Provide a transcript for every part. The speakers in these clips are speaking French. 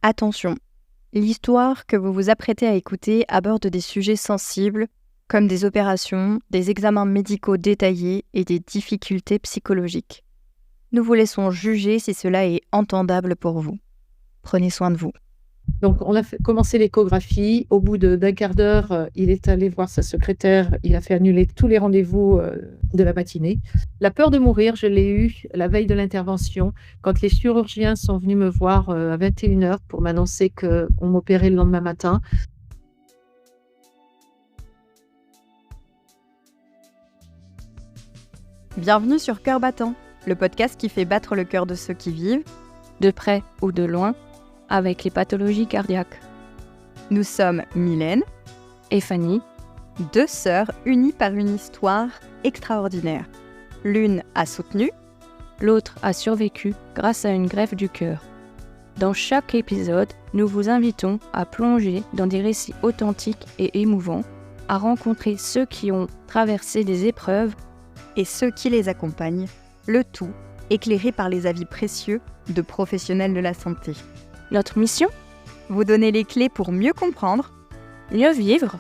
Attention, l'histoire que vous vous apprêtez à écouter aborde des sujets sensibles comme des opérations, des examens médicaux détaillés et des difficultés psychologiques. Nous vous laissons juger si cela est entendable pour vous. Prenez soin de vous. Donc on a commencé l'échographie. Au bout d'un quart d'heure, il est allé voir sa secrétaire. Il a fait annuler tous les rendez-vous de la matinée. La peur de mourir, je l'ai eue la veille de l'intervention, quand les chirurgiens sont venus me voir à 21h pour m'annoncer qu'on m'opérait le lendemain matin. Bienvenue sur Cœur battant, le podcast qui fait battre le cœur de ceux qui vivent, de près ou de loin, avec les pathologies cardiaques. Nous sommes Mylène et Fanny, deux sœurs unies par une histoire extraordinaire. L'une a soutenu, l'autre a survécu grâce à une greffe du cœur. Dans chaque épisode, nous vous invitons à plonger dans des récits authentiques et émouvants, à rencontrer ceux qui ont traversé des épreuves et ceux qui les accompagnent, le tout éclairé par les avis précieux de professionnels de la santé. Notre mission ? Vous donner les clés pour mieux comprendre, mieux vivre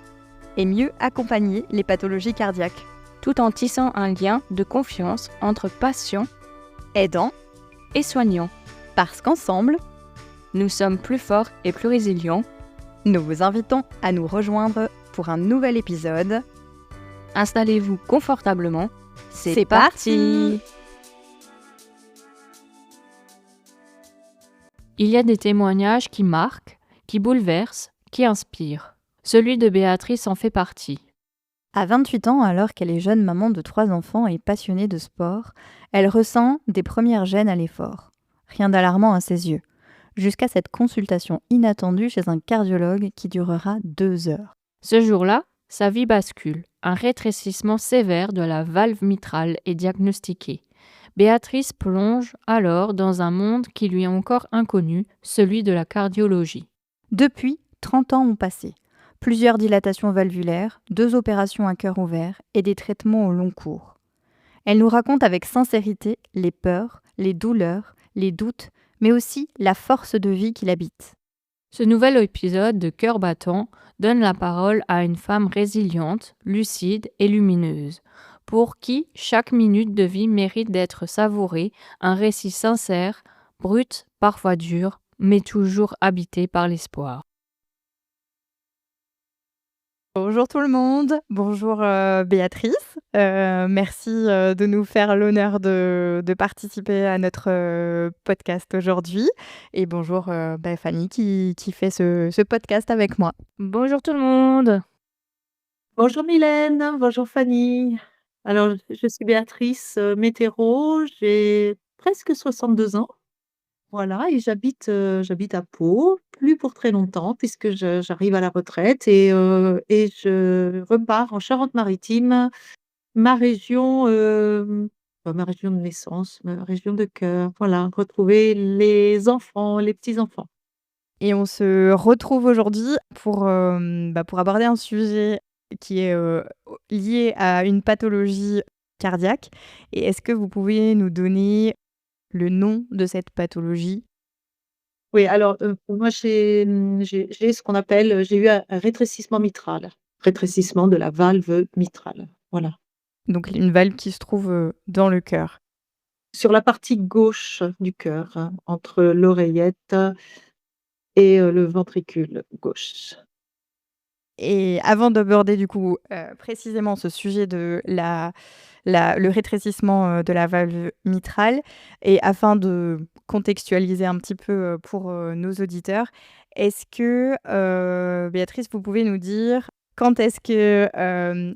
et mieux accompagner les pathologies cardiaques, tout en tissant un lien de confiance entre patients, aidants et soignants. Parce qu'ensemble, nous sommes plus forts et plus résilients. Nous vous invitons à nous rejoindre pour un nouvel épisode. Installez-vous confortablement. C'est parti! Il y a des témoignages qui marquent, qui bouleversent, qui inspirent. Celui de Béatrice en fait partie. À 28 ans, alors qu'elle est jeune maman de 3 enfants et passionnée de sport, elle ressent des premières gênes à l'effort. Rien d'alarmant à ses yeux. Jusqu'à cette consultation inattendue chez un cardiologue qui durera 2 heures. Ce jour-là, sa vie bascule. Un rétrécissement sévère de la valve mitrale est diagnostiqué. Béatrice plonge alors dans un monde qui lui est encore inconnu, celui de la cardiologie. Depuis, 30 ans ont passé. Plusieurs dilatations valvulaires, 2 opérations à cœur ouvert et des traitements au long cours. Elle nous raconte avec sincérité les peurs, les douleurs, les doutes, mais aussi la force de vie qui l'habite. Ce nouvel épisode de Cœur battant donne la parole à une femme résiliente, lucide et lumineuse, pour qui chaque minute de vie mérite d'être savourée, un récit sincère, brut, parfois dur, mais toujours habité par l'espoir. Bonjour tout le monde, bonjour Béatrice, merci de nous faire l'honneur de participer à notre podcast aujourd'hui et bonjour Fanny qui fait ce podcast avec moi. Bonjour tout le monde. Bonjour Mylène, bonjour Fanny. Alors je suis Béatrice Météro, j'ai presque 62 ans. Voilà, et j'habite à Pau, plus pour très longtemps puisque j'arrive à la retraite et je repars en Charente-Maritime, ma région, ma région de naissance, ma région de cœur. Voilà, retrouver les enfants, les petits-enfants. Et on se retrouve aujourd'hui pour aborder un sujet qui est lié à une pathologie cardiaque. Et est-ce que vous pouvez nous donner le nom de cette pathologie? Oui, alors moi j'ai ce qu'on appelle, j'ai eu un rétrécissement mitral, rétrécissement de la valve mitrale, voilà. Donc une valve qui se trouve dans le cœur. Sur la partie gauche du cœur, hein, entre l'oreillette et le ventricule gauche. Et avant d'aborder du coup précisément ce sujet de le rétrécissement de la valve mitrale, et afin de contextualiser un petit peu pour nos auditeurs, est-ce que, Béatrice, vous pouvez nous dire quand est-ce que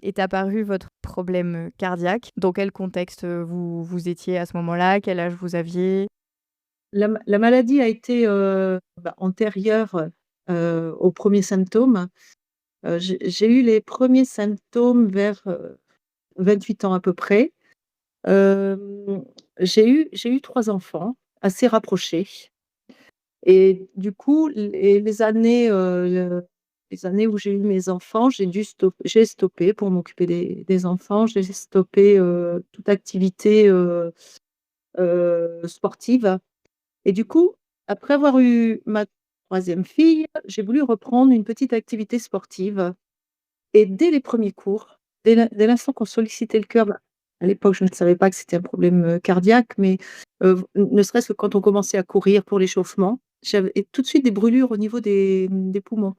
est apparu votre problème cardiaque? Dans quel contexte vous étiez à ce moment-là? Quel âge vous aviez? La maladie a été antérieure aux premiers symptômes. J'ai eu les premiers symptômes vers 28 ans à peu près. J'ai eu 3 enfants assez rapprochés et du coup les années où j'ai eu mes enfants, j'ai stoppé pour m'occuper des enfants, j'ai stoppé toute activité sportive et du coup, après avoir eu ma troisième fille, j'ai voulu reprendre une petite activité sportive et dès les premiers cours, dès l'instant qu'on sollicitait le cœur, à l'époque, je ne savais pas que c'était un problème, cardiaque, mais ne serait-ce que quand on commençait à courir pour l'échauffement, j'avais tout de suite des brûlures au niveau des poumons.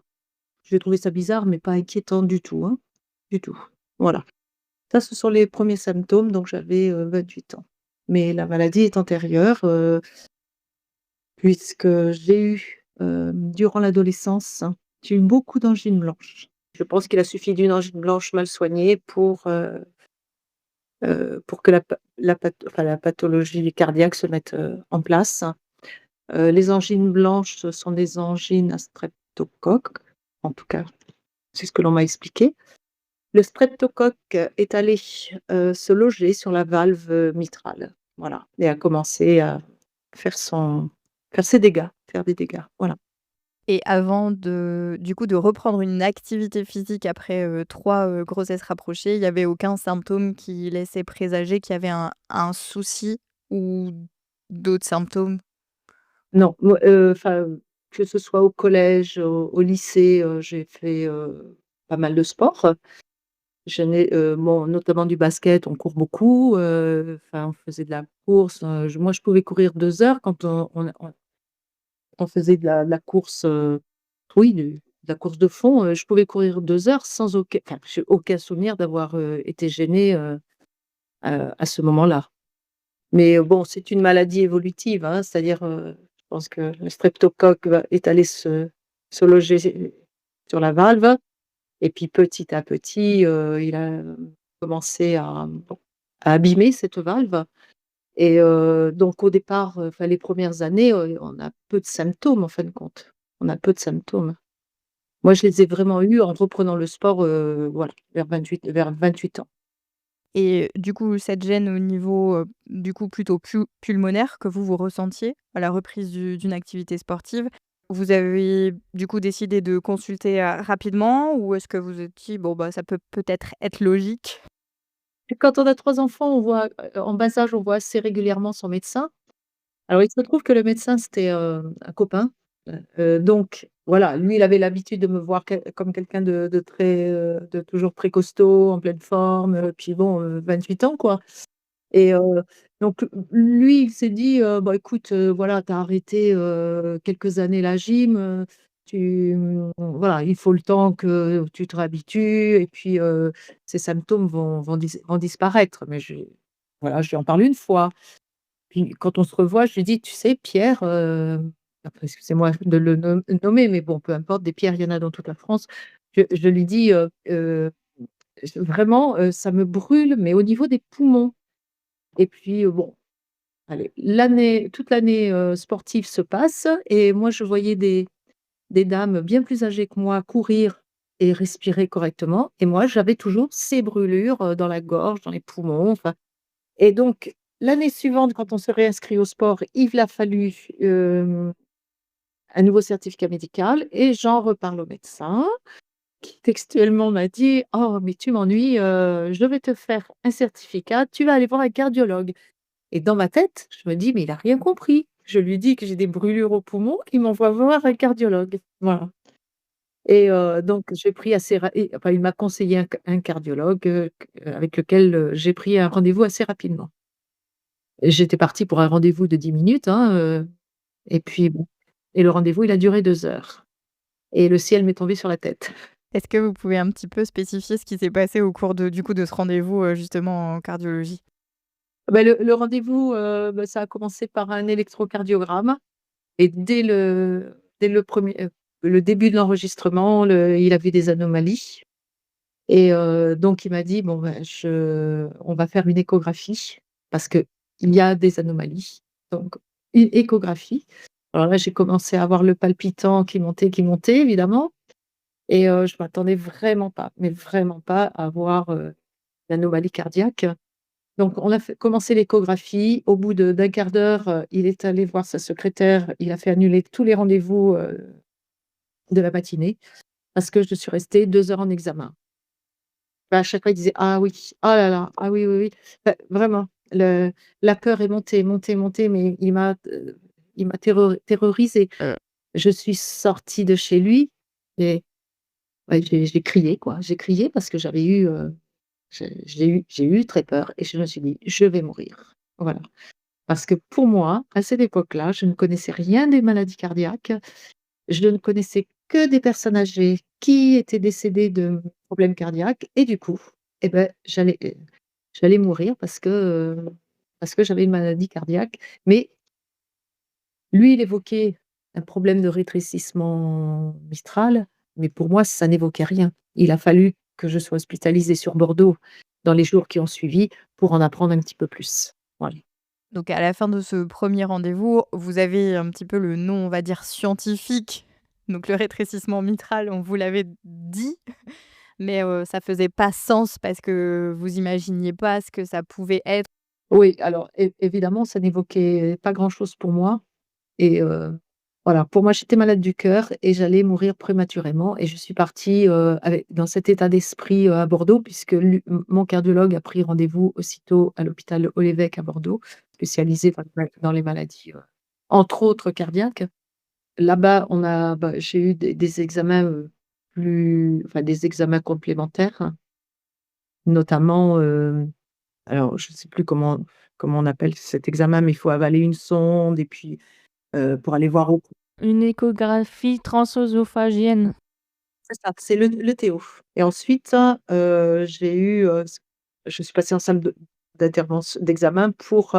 J'ai trouvé ça bizarre, mais pas inquiétant du tout, hein, du tout. Voilà. Ça, ce sont les premiers symptômes, donc j'avais, 28 ans. Mais la maladie est antérieure, puisque j'ai eu, durant l'adolescence, j'ai eu beaucoup d'angines blanches. Je pense qu'il a suffi d'une angine blanche mal soignée pour que la pathologie cardiaque se mette, en place. Les angines blanches, ce sont des angines à streptocoque, en tout cas, c'est ce que l'on m'a expliqué. Le streptocoque est allé, se loger sur la valve, mitrale, voilà, et a commencé à faire son faire ses dégâts, faire des dégâts, voilà. Et avant du coup, de reprendre une activité physique après, 3, grossesses rapprochées, il y avait aucun symptôme qui laissait présager qu'il y avait un souci ou d'autres symptômes? Non, moi, enfin, que ce soit au collège, au lycée, j'ai fait, pas mal de sport. Je n'ai bon, notamment du basket, on court beaucoup, enfin, on faisait de la course, je pouvais courir 2 heures quand on faisait de la course, oui, de la course de fond, je pouvais courir 2 heures sans aucun enfin, j'ai aucun souvenir d'avoir, été gênée, à ce moment-là. Mais bon, c'est une maladie évolutive, hein, c'est-à-dire, je pense que le streptocoque est allé se loger sur la valve et puis petit à petit, il a commencé à abîmer cette valve et donc au départ, enfin les premières années, on a peu de symptômes en fin de compte. On a peu de symptômes. Moi, je les ai vraiment eus en reprenant le sport, voilà, vers 28 ans. Et du coup, cette gêne au niveau, du coup, plutôt pulmonaire que vous ressentiez à la reprise d'une activité sportive, vous avez du coup décidé de consulter, rapidement ou est-ce que vous êtes dit: «Bon, bah, ça peut peut-être être logique»? Et quand on a 3 enfants, on voit, en bas âge, on voit assez régulièrement son médecin. Alors il se trouve que le médecin, c'était, un copain, donc voilà, lui, il avait l'habitude de me voir comme quelqu'un de très, de toujours très costaud, en pleine forme, puis bon, 28 ans, quoi et donc lui, il s'est dit, «Bah, écoute, voilà, tu as arrêté, quelques années la gym, voilà, il faut le temps que tu te réhabitues et puis, ces symptômes vont disparaître». Mais voilà, je lui en parle une fois. Puis quand on se revoit, je lui dis: «Tu sais Pierre», enfin excusez-moi de le nommer, mais bon, peu importe, des Pierre, il y en a dans toute la France. Je lui dis, je vraiment, ça me brûle, mais au niveau des poumons et puis, bon, allez, toute l'année, sportive se passe et moi je voyais des dames bien plus âgées que moi courir et respirer correctement et moi j'avais toujours ces brûlures, dans la gorge, dans les poumons, enfin et donc, l'année suivante, quand on se réinscrit au sport, il a fallu, un nouveau certificat médical et j'en reparle au médecin qui textuellement m'a dit: «Oh mais tu m'ennuies, je vais te faire un certificat, tu vas aller voir un cardiologue» et dans ma tête, je me dis: «Mais il a rien compris». Je lui dis que j'ai des brûlures aux poumons, il m'envoie voir un cardiologue. Voilà et donc j'ai pris assez ra et enfin, il m'a conseillé un cardiologue, avec lequel, j'ai pris un rendez-vous assez rapidement. J'étais partie pour un rendez-vous de 10 minutes, hein, et puis bon et le rendez-vous, il a duré 2 heures et le ciel m'est tombé sur la tête. Est-ce que vous pouvez un petit peu spécifier ce qui s'est passé au cours du coup, de ce rendez-vous, justement en cardiologie? Bah, le rendez-vous, bah, ça a commencé par un électrocardiogramme et le début de l'enregistrement, il a vu des anomalies et donc il m'a dit: «Bon, ben, on va faire une échographie parce qu'il y a des anomalies, donc une échographie». Alors là, j'ai commencé à avoir le palpitant qui montait évidemment et je m'attendais vraiment pas, mais vraiment pas à avoir, d'anomalie cardiaque. Donc on a commencé l'échographie. Au bout de d'1/4 d'heure, il est allé voir sa secrétaire. Il a fait annuler tous les rendez-vous, de la matinée parce que je suis restée 2 heures en examen. Bah, à chaque fois, il disait: «Ah oui, oh là là, ah oui, oui, oui». Bah, vraiment, la peur est montée, montée, montée, mais il m'a terrorisée. Je suis sortie de chez lui et ouais, j'ai crié quoi. J'ai crié parce que j'avais eu, j'ai eu très peur et je me suis dit: «Je vais mourir». Voilà. Parce que pour moi, à cette époque-là, je ne connaissais rien des maladies cardiaques. Je ne connaissais que des personnes âgées qui étaient décédées de problèmes cardiaques et du coup, eh ben, j'allais mourir parce que j'avais une maladie cardiaque. Mais lui, il évoquait un problème de rétrécissement mitral, mais pour moi, ça n'évoquait rien. Il a fallu que je sois hospitalisée sur Bordeaux dans les jours qui ont suivi pour en apprendre un petit peu plus. Voilà. Donc à la fin de ce premier rendez-vous, vous avez un petit peu le nom, on va dire, scientifique, donc le rétrécissement mitral, on vous l'avait dit, mais ça faisait pas sens parce que vous imaginiez pas ce que ça pouvait être. Oui, alors évidemment, ça n'évoquait pas grand-chose pour moi. Et voilà, pour moi, j'étais malade du cœur et j'allais mourir prématurément et je suis partie, avec dans cet état d'esprit, à Bordeaux puisque mon cardiologue a pris rendez-vous aussitôt à l'hôpital Haut-l'Évêque à Bordeaux, spécialisé dans les maladies, entre autres cardiaques. Là-bas, j'ai eu des examens, des examens complémentaires, hein, notamment, alors je ne sais plus comment on appelle cet examen, mais il faut avaler une sonde et puis, pour aller voir au Une échographie transœsophagienne. c'est ça, c'est le Théo et ensuite, j'ai eu, je suis passée en salle d'examen pour,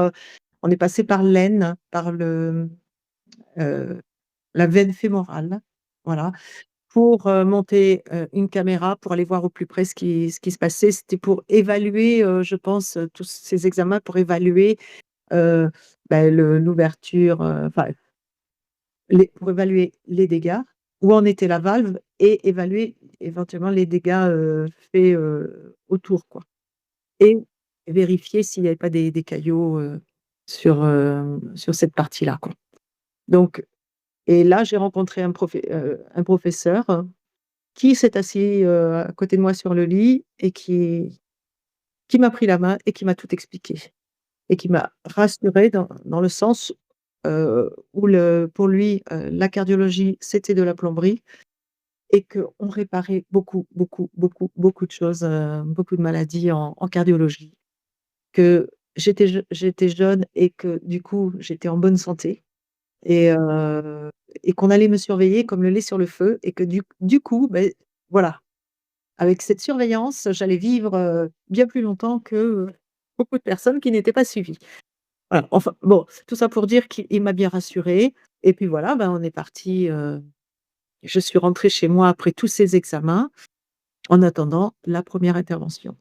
on est passé par l'aine, par heu, la veine fémorale, voilà, pour, monter, une caméra pour aller voir au plus près ce qui se passait. C'était pour évaluer, je pense, tous ces examens pour évaluer, heu, l'ouverture, pour évaluer les dégâts, où en était la valve et évaluer éventuellement les dégâts, faits, autour quoi et vérifier s'il y avait pas des caillots, sur cette partie-là quoi. Donc et là, j'ai rencontré un professeur qui s'est assis, à côté de moi sur le lit et qui m'a pris la main et qui m'a tout expliqué et qui m'a rassurée dans le sens, où pour lui, la cardiologie, c'était de la plomberie et qu'on réparait beaucoup, beaucoup, beaucoup, beaucoup de choses, beaucoup de maladies en cardiologie. Que j'étais jeune et que du coup, j'étais en bonne santé et qu'on allait me surveiller comme le lait sur le feu et que du coup, beh, voilà, avec cette surveillance, j'allais vivre, bien plus longtemps que, beaucoup de personnes qui n'étaient pas suivies. Voilà, enfin bon, tout ça pour dire qu'il m'a bien rassurée et puis voilà, ben, on est parti, je suis rentrée chez moi après tous ces examens, en attendant la première intervention.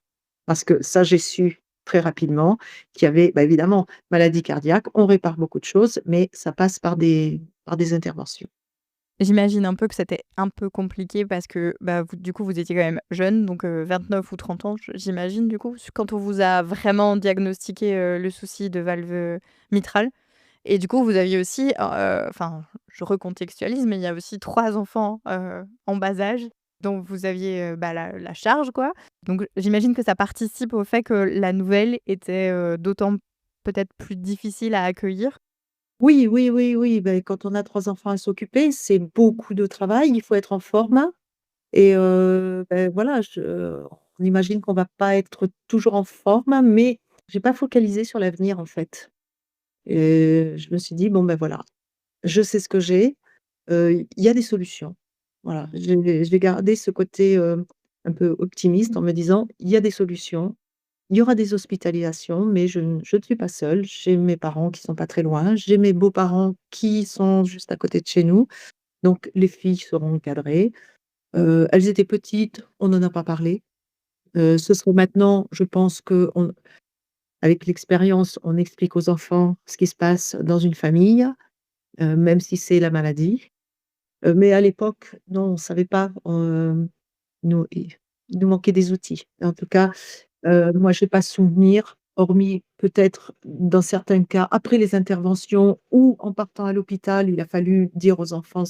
Parce que ça, j'ai su très rapidement qu'il y avait, bah, évidemment, maladie cardiaque, on répare beaucoup de choses, mais ça passe par des interventions. J'imagine un peu que c'était un peu compliqué parce que, bah, vous du coup, vous étiez quand même jeune, donc 29 ou 30 ans, j'imagine, du coup, quand on vous a vraiment diagnostiqué, le souci de valve, mitrale et du coup, vous aviez aussi, enfin, je recontextualise, mais il y a aussi 3 enfants, en bas âge dont vous aviez, bah, la charge, quoi. Donc j'imagine que ça participe au fait que la nouvelle était, d'autant peut-être plus difficile à accueillir? Oui, oui, oui, oui, beh, quand on a 3 enfants à s'occuper, c'est beaucoup de travail, il faut être en forme et voilà, on imagine qu'on va pas être toujours en forme, mais j'ai pas focalisé sur l'avenir, en fait et je me suis dit: «Bon, ben, voilà, je sais ce que j'ai, il y a des solutions». Voilà, j'ai gardé ce côté, un peu optimiste en me disant: «Il y a des solutions, il y aura des hospitalisations, mais je ne suis pas seule. J'ai mes parents qui sont pas très loin, j'ai mes beaux-parents qui sont juste à côté de chez nous, donc les filles seront encadrées». Elles étaient petites, on n'en a pas parlé. Ce serait maintenant, je pense qu'on avec l'expérience, on explique aux enfants ce qui se passe dans une famille, même si c'est la maladie. Mais à l'époque, non, on savait pas, nous il nous manquait des outils. En tout cas, moi, j'ai pas souvenir, hormis peut-être dans certains cas, après les interventions ou en partant à l'hôpital, il a fallu dire aux enfants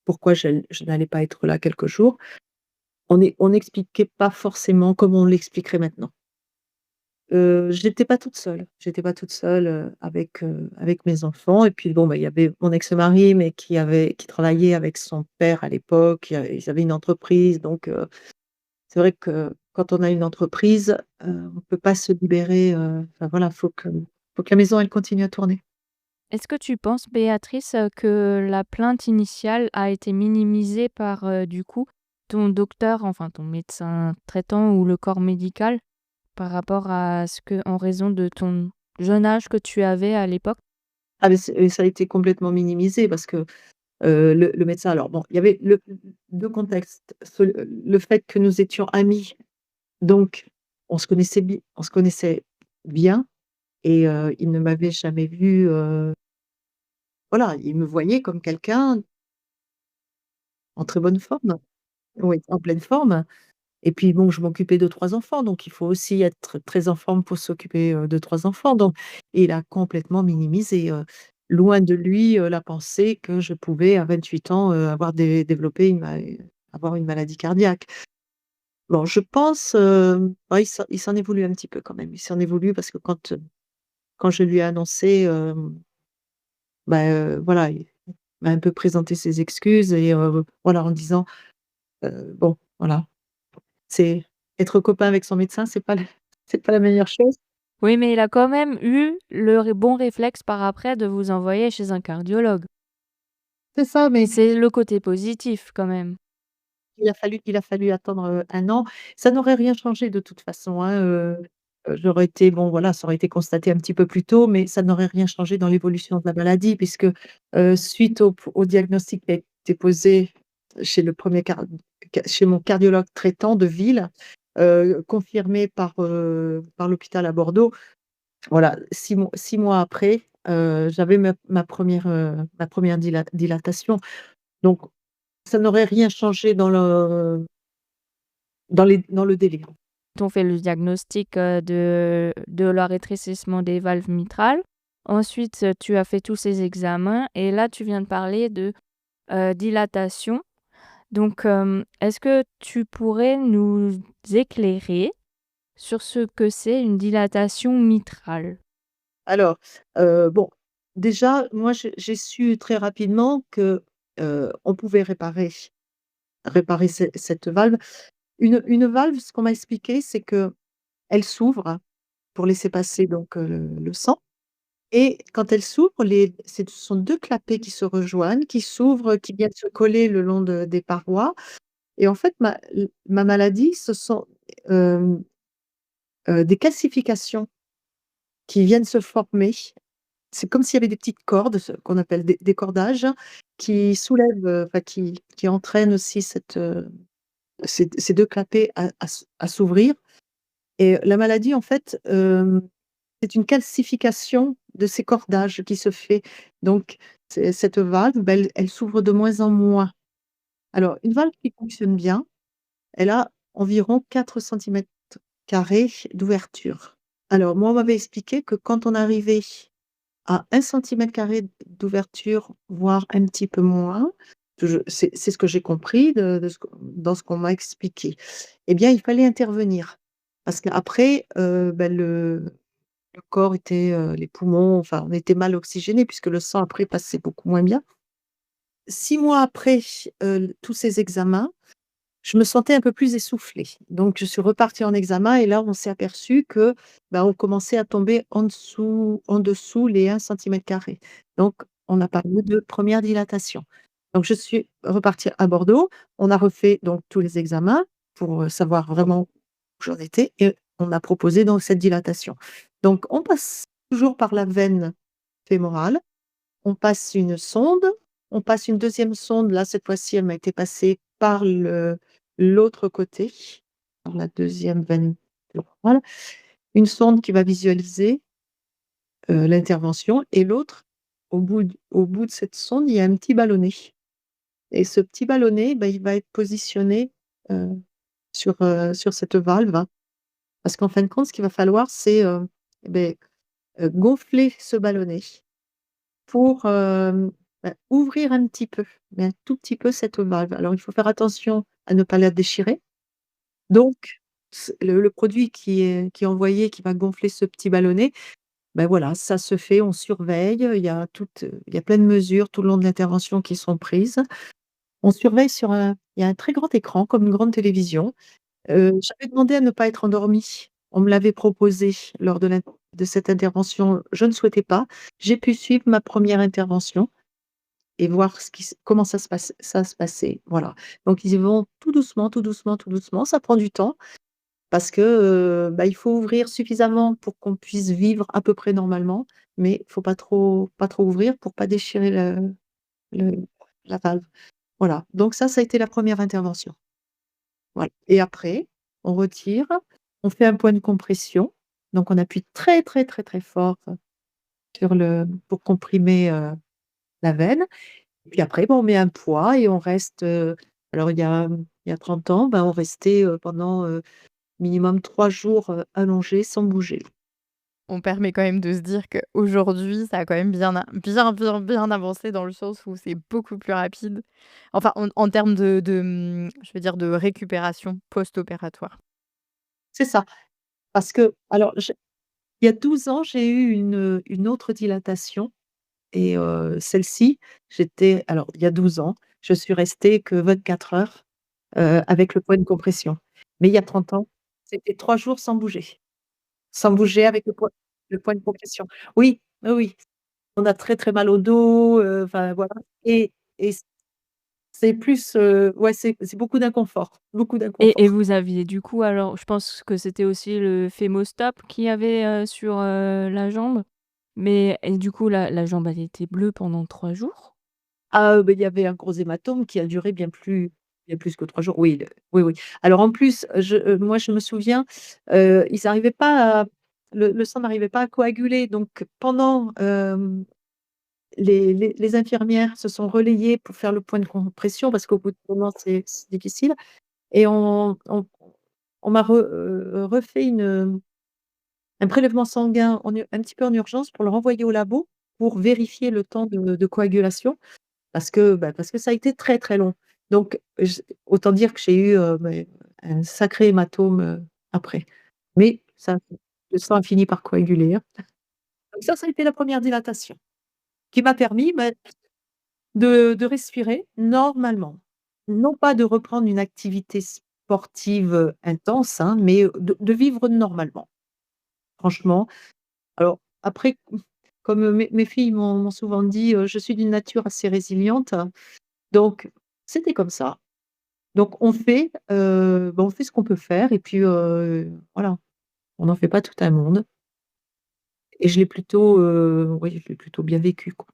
pourquoi je n'allais pas être là quelques jours. On n'expliquait pas forcément comme on l'expliquerait maintenant. J'étais pas toute seule. J'étais pas toute seule, avec mes enfants et puis bon, bah, il y avait mon ex-mari, mais qui travaillait avec son père à l'époque. Ils avaient une entreprise donc c'est vrai que quand on a une entreprise, on peut pas se libérer, enfin voilà, faut que la maison elle continue à tourner. Est-ce que tu penses, Béatrice, que la plainte initiale a été minimisée par, du coup, ton docteur, enfin ton médecin traitant ou le corps médical, par rapport à ce que en raison de ton jeune âge que tu avais à l'époque? Ah mais ça a été complètement minimisé parce que, le médecin alors bon, il y avait 2 contextes. Le fait que nous étions amis, donc on se connaissait bien et il ne m'avait jamais vue, voilà, il me voyait comme quelqu'un en très bonne forme. Oui, en pleine forme et puis bon, je m'occupais de 3 enfants, donc il faut aussi être très en forme pour s'occuper, de 3 enfants, donc il a complètement minimisé, loin de lui, la pensée que je pouvais à 28 ans, avoir développé avoir une maladie cardiaque. Bon, je pense, ouais, il s'en est voulu un petit peu quand même. Il s'en est voulu parce que quand je lui ai annoncé, bah, voilà, il m'a un peu présenté ses excuses et voilà, en disant, bon, voilà, c'est être copain avec son médecin, c'est pas la meilleure chose. Oui, mais il a quand même eu le bon réflexe par après de vous envoyer chez un cardiologue. C'est ça, mais C'est le côté positif quand même. il a fallu attendre, 1 an. Ça n'aurait rien changé de toute façon, hein, j'aurais été bon voilà, ça aurait été constaté un petit peu plus tôt, mais ça n'aurait rien changé dans l'évolution de la maladie puisque, suite au diagnostic qui a été posé chez le 1er chez mon cardiologue traitant de ville, confirmé par l'hôpital à Bordeaux, voilà, 6 mois après, j'avais ma première dilatation. Donc ça n'aurait rien changé dans le délai. On fait le diagnostic, de le rétrécissement des valves mitrales. Ensuite, tu as fait tous ces examens et là, tu viens de parler de, dilatation. Donc, est-ce que tu pourrais nous éclairer sur ce que c'est une dilatation mitrale? Alors, bon, déjà, moi, j'ai su très rapidement que, on pouvait réparer cette valve. Une valve, ce qu'on m'a expliqué, c'est qu'elle s'ouvre pour laisser passer donc, le sang et quand elle s'ouvre, ce sont 2 clapets qui se rejoignent, qui s'ouvrent, qui viennent se coller le long des parois et en fait, ma maladie, ce sont, hem, des calcifications qui viennent se former. C'est comme s'il y avait des petites cordes, ce qu'on appelle des cordages, qui soulèvent, enfin qui entraînent aussi ces 2 clapets à s'ouvrir et la maladie en fait, c'est une calcification de ces cordages qui se fait. Donc cette valve, bah, elle s'ouvre de moins en moins. Alors une valve qui fonctionne bien, elle a environ 4 cm² d'ouverture. Alors moi, on m'avait expliqué que quand on arrivait à 1 cm² d'ouverture, voire un petit peu moins, c'est ce que j'ai compris de ce qu'on m'a expliqué. Eh bien, il fallait intervenir parce qu'après, bah, le corps était, les poumons, enfin, on était mal oxygénés puisque le sang après passait beaucoup moins bien. 6 mois après, tous ces examens, je me sentais un peu plus essoufflée. Donc je suis repartie en examen et là, on s'est aperçu que, bah, on commençait à tomber en dessous les 1 cm². Donc on a parlé de première dilatation. Donc je suis repartie à Bordeaux. On a refait donc tous les examens pour, savoir vraiment où j'en étais et on a proposé donc cette dilatation. Donc on passe toujours par la veine fémorale, on passe une sonde, on passe une deuxième sonde, là, cette fois-ci, elle m'a été passée par l'autre côté, par la deuxième veine fémorale. Une sonde qui va visualiser, l'intervention et l'autre, au bout de cette sonde, il y a un petit ballonnet et ce petit ballonnet, bah, il va être positionné, heu, sur cette valve, hein. Parce qu'en fin de compte, ce qu'il va falloir, c'est, et beh, gonfler ce ballonnet pour, bah, ouvrir un petit peu, mais un tout petit peu cette valve. Alors il faut faire attention à ne pas la déchirer. Donc c le produit qui est envoyé, qui va gonfler ce petit ballonnet, ben voilà, ça se fait, on surveille, il y a plein de mesures tout le long de l'intervention qui sont prises. On surveille il y a un très grand écran comme une grande télévision. J'avais demandé à ne pas être endormie. On me l'avait proposé lors de cette intervention, je ne souhaitais pas. J'ai pu suivre ma première intervention et voir comment ça se passait, voilà. Donc ils y vont tout doucement, tout doucement, tout doucement. Ça prend du temps parce que, bah, il faut ouvrir suffisamment pour qu'on puisse vivre à peu près normalement, mais il faut pas trop ouvrir pour pas déchirer le la valve. Voilà, donc ça a été la première intervention. Voilà et après, on retire, on fait un point de compression, donc on appuie très, très, très, très fort pour comprimer, la veine. Puis après, ben, on met un poids et on reste, alors il y a 30 ans, ben, on restait, pendant, minimum 3 jours, allongés sans bouger. On permet quand même de se dire qu'aujourd'hui, ça a quand même bien avancé dans le sens où c'est beaucoup plus rapide. Enfin, en termes je veux dire de récupération post-opératoire. C'est ça, parce que alors il y a 12 ans, j'ai eu une autre dilatation et celle-ci, alors il y a 12 ans, je suis restée que 24 heures, avec le point de compression. Mais il y a 30 ans, c'était 3 jours sans bouger. Sans bouger avec le point de compression. Oui, oui, oui. On a très, très mal au dos, enfin voilà et c'est plus, ouais, c'est beaucoup d'inconfort, beaucoup Et d'inconfort. vous aviez du coup alors je pense que c'était aussi le Fémostap qu'il y avait, sur, la jambe? Mais et du coup la jambe elle était bleue pendant 3 jours? Ah, il y avait un gros hématome qui a duré bien plus que 3 jours. Oui, oui, oui. Alors en plus, moi je me souviens, ils arrivaient pas à le sang n'arrivait pas à coaguler donc pendant, les infirmières se sont relayées pour faire le point de compression parce qu'au bout d'un moment c'est difficile et on m'a refait un prélèvement sanguin un petit peu en urgence pour le renvoyer au labo pour vérifier le temps de coagulation parce que ça a été très, très long. Donc autant dire que j'ai eu, un sacré hématome, après. Mais le sang a fini par coaguler, hein. Donc ça a été la première dilatation qui m'a permis, de respirer normalement. Non pas de reprendre une activité sportive, intense, hein, mais, de vivre normalement. Franchement, alors après, comme, mes filles m'ont souvent dit, je suis d'une nature assez résiliente, donc c'était comme ça. Donc on fait ce qu'on peut faire et puis, voilà, on n'en fait pas tout un monde et oui, je l'ai plutôt bien vécu, quoi.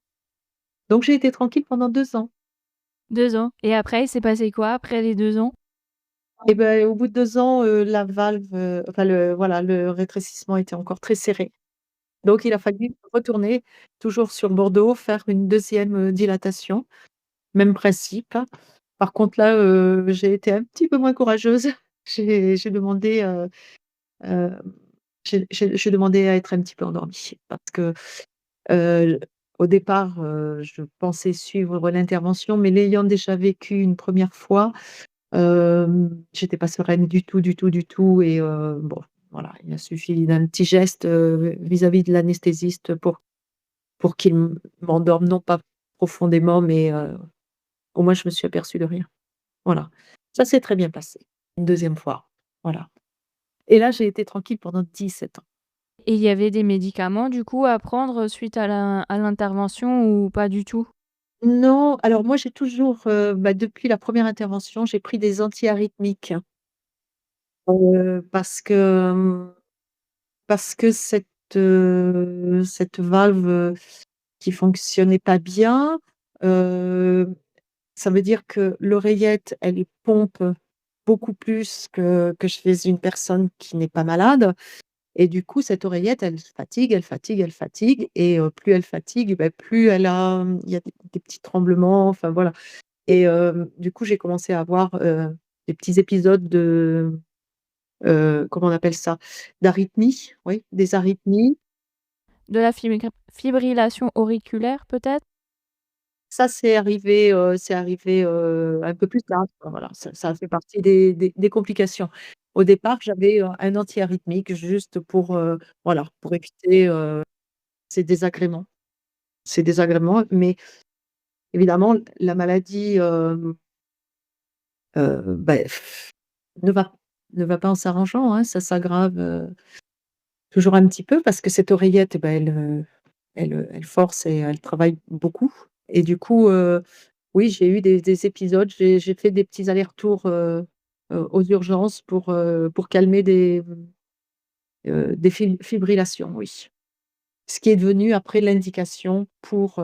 Donc j'ai été tranquille pendant 2 ans. 2 ans et après il s'est passé quoi après les 2 ans? Et ben, au bout de 2 ans, la valve, enfin le rétrécissement était encore très serré. Donc il a fallu retourner toujours sur Bordeaux, faire une deuxième dilatation, même principe. Par contre là, j'ai été un petit peu moins courageuse. J'ai demandé, hem, j'ai demandé à être un petit peu endormie parce que, heu, au départ, je pensais suivre l'intervention, mais l'ayant déjà vécu une première fois, j'étais pas sereine du tout, du tout, du tout et bon, voilà, il a suffi d'un petit geste, vis-à-vis de l'anesthésiste pour qu'il m'endorme, non pas profondément, mais au moins je me suis aperçue de rien. Voilà. Ça s'est très bien passé, une deuxième fois, voilà et là, j'ai été tranquille pendant 17 ans. Et il y avait des médicaments du coup à prendre suite à l'intervention ou pas du tout? Non, alors moi, j'ai toujours, depuis la première intervention, j'ai pris des antiarythmiques, parce que, cette valve, qui fonctionnait pas bien, heu, ça veut dire que l'oreillette, elle y pompe beaucoup plus que chez une personne qui n'est pas malade et du coup, cette oreillette, elle fatigue, elle fatigue, elle fatigue et plus elle fatigue, plus il y a des petits tremblements, enfin voilà et du coup, j'ai commencé à avoir, des petits épisodes comment on appelle ça? D'arythmie, oui, des arythmies. De la fibrillation auriculaire peut-être? Ça, c'est arrivé, un peu plus tard, quoi, voilà, ça a fait partie des complications. Au départ, j'avais, un antiarythmique juste pour, voilà, pour éviter, ces désagréments mais évidemment la maladie, beh, ne va ne va pas en s'arrangeant, hein. Ça s'aggrave, toujours un petit peu parce que cette oreillette, eh ben, elle force et elle travaille beaucoup et du coup, oui, j'ai eu des épisodes, j'ai fait des petits allers-retours, aux urgences pour calmer des fibrillations, oui. Ce qui est devenu après l'indication pour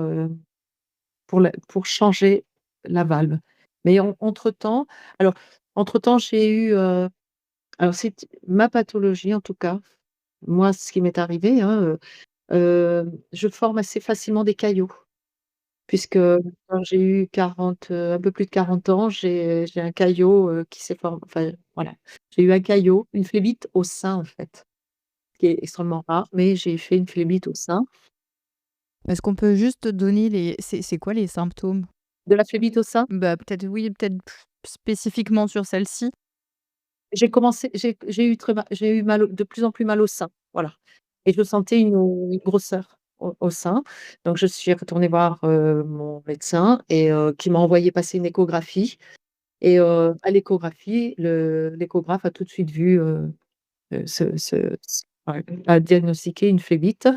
changer la valve. Mais entre-temps alors entre-temps, j'ai eu, alors c'est ma pathologie en tout cas, moi ce qui m'est arrivé, hein, je forme assez facilement des caillots puisque quand j'ai eu 40, un peu plus de 40 ans, j'ai un caillot, qui s'est formé enfin voilà. J'ai eu un caillot, une phlébite au sein en fait, ce qui est extrêmement rare, mais j'ai fait une phlébite au sein. Est-ce qu'on peut juste donner les c'est quoi les symptômes? De la phlébite au sein, Bah, peut-être oui, peut-être spécifiquement sur celle-ci? j'ai eu mal de plus en plus mal au sein, voilà et je sentais une grosseur au sein. Donc je suis retournée voir, mon médecin et qui m'a envoyé passer une échographie et à l'échographie, l'échographe a tout de suite vu, ouais, a diagnostiqué une phlébite,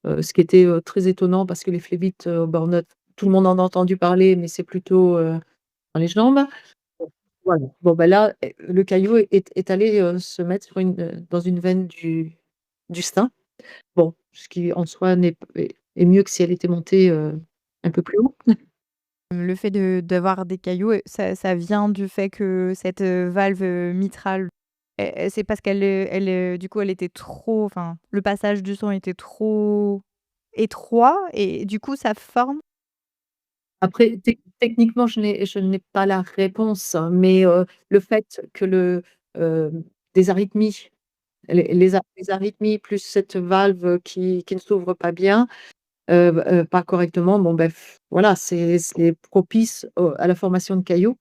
ce qui était, très étonnant parce que les phlébites, bah, tout le monde en a entendu parler, mais c'est plutôt, dans les jambes. Voilà. Bon, bah, là, le caillot est allé, se mettre dans une veine du sein. Bon, ce qui en soi est mieux que si elle était montée, un peu plus haut. Le fait d'avoir des caillots, ça vient du fait que cette, valve, mitrale, c'est parce qu'elle, du coup, elle était trop enfin, le passage du sang était trop étroit et du coup, ça forme? Après techniquement, je n'ai pas la réponse, hein, mais le fait que des arythmies, les arythmies plus cette valve qui ne s'ouvre pas bien, pas correctement, bon, ben, voilà, c'est propice à la formation de caillots.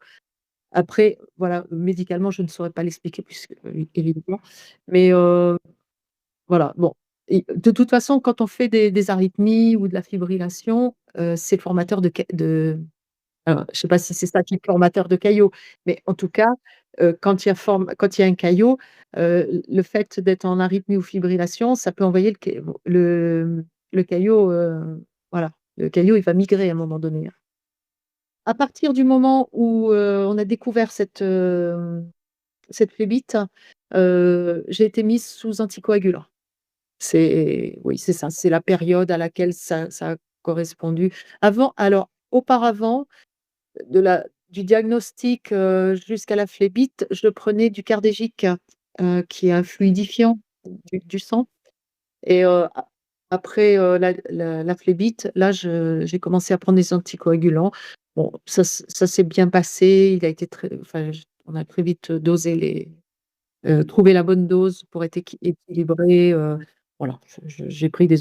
Après, voilà, médicalement, je ne saurais pas l'expliquer puisque, évidemment, mais voilà, bon et de toute façon, quand on fait des arythmies ou de la fibrillation, c'est formateur de alors, je sais pas si c'est ça qui est formateur de caillots, mais en tout cas, quand il y a un caillot, le fait d'être en arythmie ou fibrillation, ça peut envoyer le caillot, voilà, le caillot, il va migrer à un moment donné, hein. À partir du moment où, on a découvert cette phlébite, j'ai été mise sous anticoagulant. Oui, c'est ça, c'est la période à laquelle ça a correspondu. Auparavant, de la du diagnostic, jusqu'à la phlébite, je prenais du Cardégique, qui est un fluidifiant du sang et après, la phlébite, là, j'ai commencé à prendre des anticoagulants. Bon, ça s'est bien passé, il a été très enfin, j on a très vite dosé trouvé la bonne dose pour être équilibré, voilà, j'ai pris des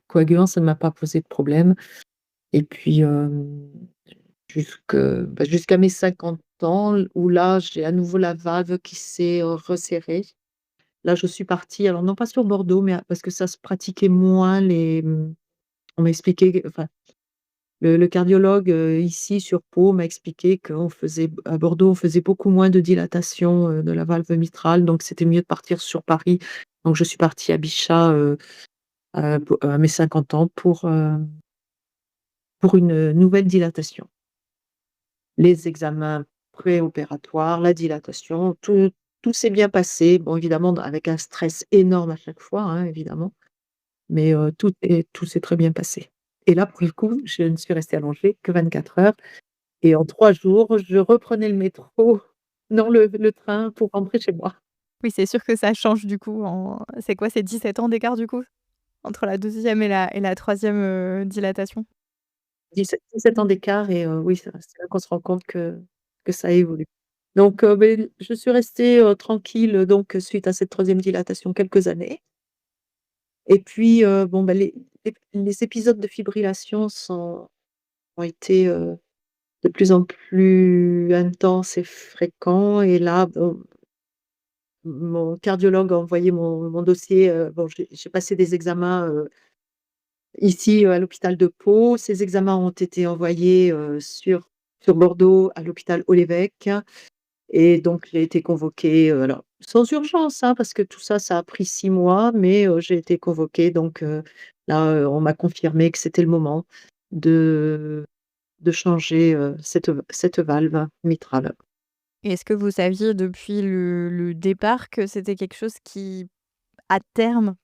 coagulants, ça ne m'a pas posé de problème et puis, jusqu'à mes 50 ans où là, j'ai à nouveau la valve qui s'est, resserrée. Là, je suis partie, alors non pas sur Bordeaux, mais parce que ça se pratiquait moins on m'a expliqué enfin, le cardiologue, ici sur Pau m'a expliqué qu'on faisait à Bordeaux, on faisait beaucoup moins de dilatation, de la valve mitrale, donc c'était mieux de partir sur Paris. Donc je suis partie à Bichat, à mes 50 ans pour une, nouvelle dilatation. Les examens préopératoires, la dilatation, tout s'est bien passé. Bon, évidemment, avec un stress énorme à chaque fois, hein, évidemment, mais tout s'est très bien passé. Et là, pour le coup, je ne suis restée allongée que 24 heures et en 3 jours, je reprenais le métro, non, le train pour rentrer chez moi. Oui, c'est sûr que ça change du coup en c'est quoi? C'est 17 ans d'écart du coup? Entre la deuxième et la 3e, dilatation? 17 ans d'écart et oui, c'est là qu'on se rend compte que ça évolue. Donc beh, je suis restée, tranquille, donc suite à cette troisième dilatation quelques années et puis, bon, bah, les épisodes de fibrillation ont été, de plus en plus intenses et fréquents et là, bon, mon cardiologue a envoyé mon dossier, bon, j'ai passé des examens, ici, à l'hôpital de Pau. Ces examens ont été envoyés, sur Bordeaux à l'hôpital Haut-l'Évêque et donc j'ai été convoquée, alors sans urgence, hein, parce que tout ça, ça a pris 6 mois, mais j'ai été convoquée donc là, on m'a confirmé que c'était le moment de changer, cette valve mitrale. Et est-ce que vous saviez depuis le départ que c'était quelque chose qui, à terme,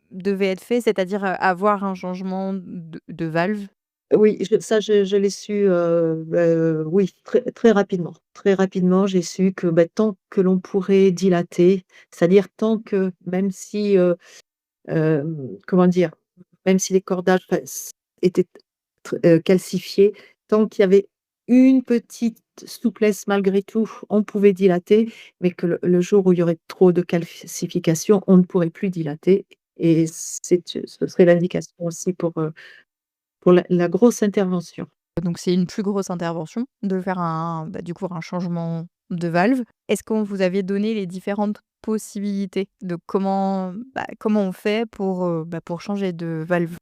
devait être fait, c'est-à-dire, avoir un changement de valve? Oui, je l'ai su, oui, très très rapidement. Très rapidement, j'ai su que, bah, tant que l'on pourrait dilater, c'est-à-dire tant que même si, comment dire? Même si les cordages, enfin, étaient calcifiés, tant qu'il y avait une petite souplesse malgré tout, on pouvait dilater, mais que le jour où il y aurait trop de calcification, on ne pourrait plus dilater et ce serait l'indication aussi pour la grosse intervention. Donc c'est une plus grosse intervention de faire du coup, un changement de valve. Est-ce qu'on vous avait donné les différentes possibilités de comment on fait pour changer de valve?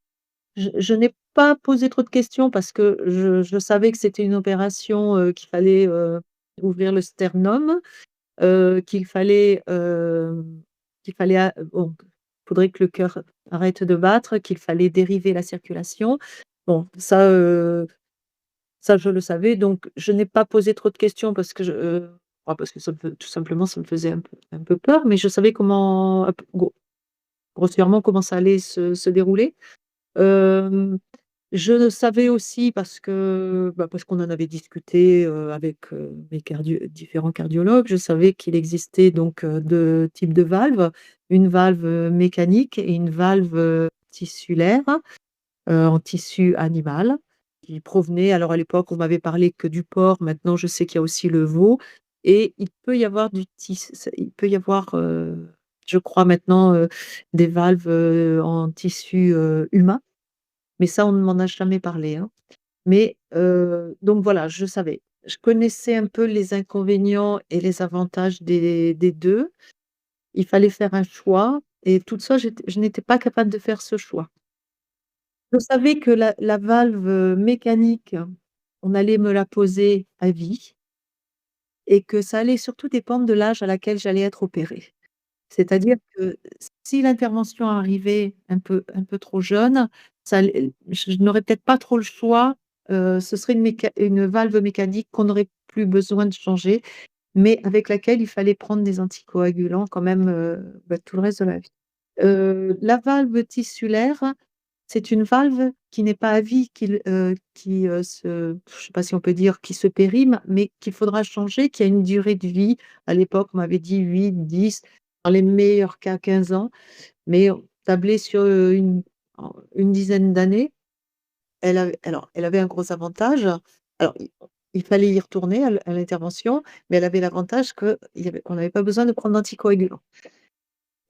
Je n'ai pas posé trop de questions parce que je savais que c'était une opération, qu'il fallait ouvrir le sternum, qu'il fallait bon, faudrait que le cœur arrête de battre, qu'il fallait dériver la circulation. Bon, ça je le savais, donc je n'ai pas posé trop de questions parce que parce que tout simplement, ça me faisait un peu peur, mais je savais comment, un peu grossièrement comment ça allait se dérouler. Hem, je savais aussi parce qu'on en avait discuté, avec, mes différents cardiologues. Je savais qu'il existait donc, 2 types de valves, une valve, mécanique et une valve, tissulaire, en tissu animal qui provenait, alors à l'époque, on m'avait parlé que du porc, maintenant je sais qu'il y a aussi le veau et il peut y avoir, je crois maintenant, des valves, en tissu, humain. Mais ça, on ne m'en a jamais parlé, hein. Mais donc voilà, je savais. Je connaissais un peu les inconvénients et les avantages des 2. Il fallait faire un choix et toute seule, je n'étais pas capable de faire ce choix. Je savais que la valve, mécanique, on allait me la poser à vie et que ça allait surtout dépendre de l'âge à laquelle j'allais être opérée. C'est-à-dire que si l'intervention arrivait un peu trop jeune, ça allait je n'aurais peut-être pas trop le choix, ce serait une valve mécanique qu'on n'aurait plus besoin de changer, mais avec laquelle il fallait prendre des anticoagulants quand même, tout le reste de la vie. La valve tissulaire, c'est une valve qui n'est pas à vie, je sais pas si on peut dire qui se périme, mais qu'il faudra changer, qui a une durée de vie. À l'époque, on m'avait dit 8, 10, dans les meilleurs cas 15 ans, mais on tablait sur, une dizaine d'années. Elle avait un gros avantage. Alors il fallait y retourner à l'intervention, mais elle avait l'avantage qu'on n'avait pas besoin de prendre d'anticoagulants.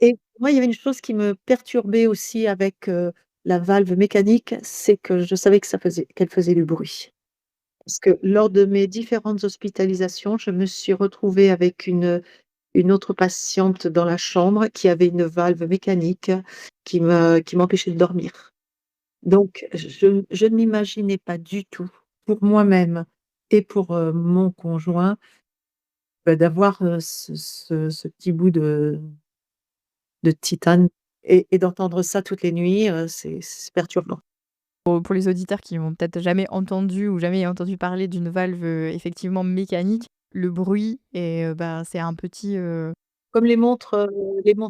Et moi, il y avait une chose qui me perturbait aussi avec, la valve mécanique, c'est que je savais qu'elle faisait du bruit. Parce que lors de mes différentes hospitalisations, je me suis retrouvée avec une autre patiente dans la chambre qui avait une valve mécanique qui m'empêchait de dormir. Donc je ne m'imaginais pas du tout, pour moi-même et pour, mon conjoint, d'avoir, ce petit bout de titane et d'entendre ça toutes les nuits, c'est perturbant. Pour les auditeurs qui n'ont peut-être jamais entendu ou jamais entendu parler d'une valve, effectivement mécanique, le bruit c'est un petit, Comme les montres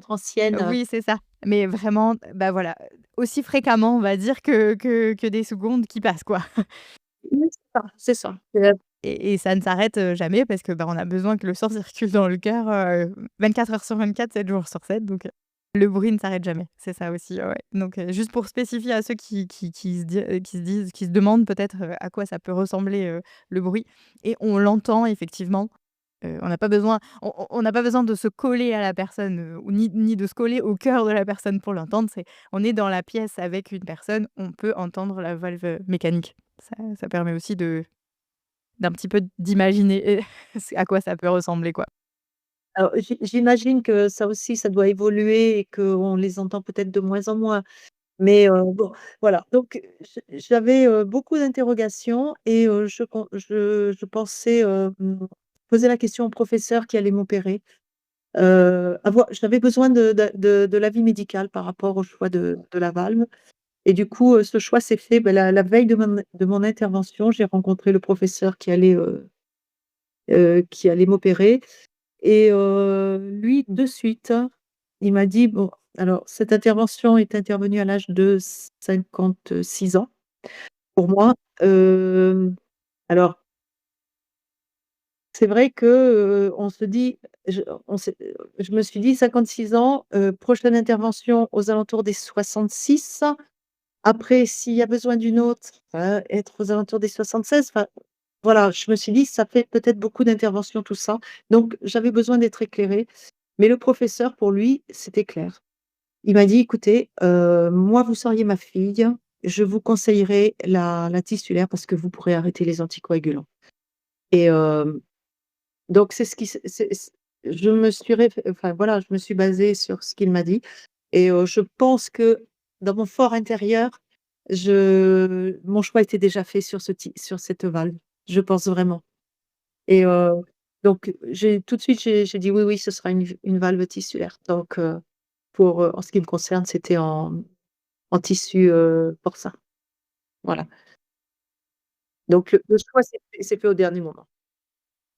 anciennes. oui, c'est ça, mais vraiment, voilà, aussi fréquemment, on va dire, que des secondes qui passent, quoi. Oui, c'est ça. Et ça ne s'arrête, jamais parce que, on a besoin que le sang circule dans le cœur, 24 heures sur 24, 7 jours sur 7, donc le bruit ne s'arrête jamais. C'est ça aussi, ouais, ouais. Donc juste pour spécifier à ceux qui se demandent peut-être, à quoi ça peut ressembler, le bruit, et on l'entend effectivement, on n'a pas besoin de se coller à la personne, ou ni de se coller au cœur de la personne pour l'entendre. On est dans la pièce avec une personne, on peut entendre la valve, mécanique. Ça permet aussi d'un petit peu d'imaginer à quoi ça peut ressembler, quoi. Alors j'imagine que ça aussi, ça doit évoluer et qu'on les entend peut-être de moins en moins. Mais bon, voilà. Donc j'avais, beaucoup d'interrogations et je pensais, poser la question au professeur qui allait m'opérer. J'avais besoin de l'avis médical par rapport au choix de la valve et du coup, ce choix s'est fait, la veille de mon intervention. J'ai rencontré le professeur qui allait m'opérer et lui, de suite, il m'a dit: «Bon, alors cette intervention est intervenue à l'âge de 56 ans pour moi». Alors c'est vrai que, on se dit je on s'est je me suis dit: «56 ans, prochaine intervention aux alentours des 66. Après, s'il y a besoin d'une autre, ça va être aux alentours des 76». Enfin, voilà, je me suis dit: «Ça fait peut-être beaucoup d'interventions tout ça». Donc j'avais besoin d'être éclairée, mais le professeur, pour lui, c'était clair. Il m'a dit: «Écoutez, moi, vous seriez ma fille, je vous conseillerais la tissulaire parce que vous pourrez arrêter les anticoagulants». Et donc c'est ce qui c'est je me suis enfin voilà, je me suis basée sur ce qu'il m'a dit et je pense que dans mon fort intérieur, mon choix était déjà fait sur cette valve. Je pense vraiment et donc j'ai tout de suite, j'ai dit: «Oui, oui, ce sera une valve tissulaire». Donc en ce qui me concerne, c'était en tissu, porcin. Voilà. Donc le choix s'est fait au dernier moment.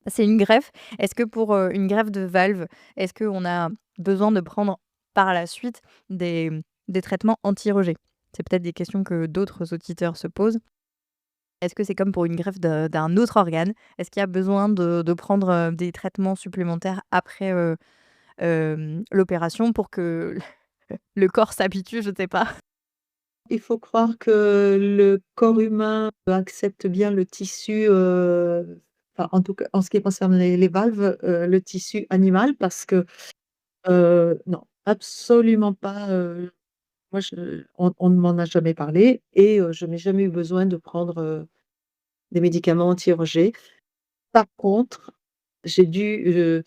C'est une greffe. Est-ce que pour, une greffe de valve, est-ce qu'on a besoin de prendre par la suite des traitements anti-rejet? C'est peut-être des questions que d'autres auditeurs se posent. Est-ce que c'est comme pour une greffe d'un autre organe? Est-ce qu'il y a besoin de prendre, des traitements supplémentaires après, l'opération pour que le corps s'habitue? Je ne sais pas. Il faut croire que le corps humain accepte bien le tissu, enfin, en tout cas, en ce qui concerne les valves, le tissu animal parce que, non, absolument pas, moi on ne m'en a jamais parlé et je n'ai jamais eu besoin de prendre, des médicaments anti-rejet. Par contre, j'ai dû,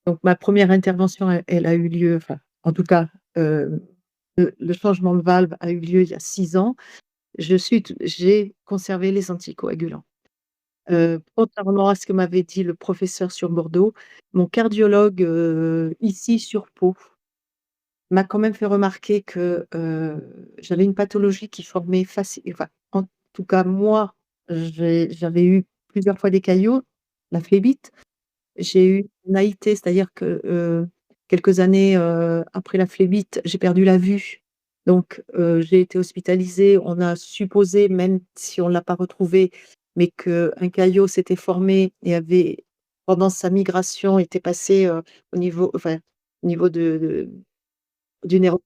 donc ma première intervention, elle a eu lieu, enfin, en tout cas, le changement de valve a eu lieu il y a 6 ans. J'ai conservé les anticoagulants. Contrairement à ce que m'avait dit le professeur sur Bordeaux, mon cardiologue, ici sur Pau, m'a quand même fait remarquer que, j'avais une pathologie qui formait enfin, en tout cas moi, j'avais eu plusieurs fois des caillots, la phlébite. J'ai eu une AIT, c'est-à-dire que, quelques années, après la phlébite, j'ai perdu la vue. Donc, j'ai été hospitalisée. On a supposé, même si on ne l'a pas retrouvé, mais qu'un caillot s'était formé et avait, pendant sa migration, était passé, au niveau du nerf.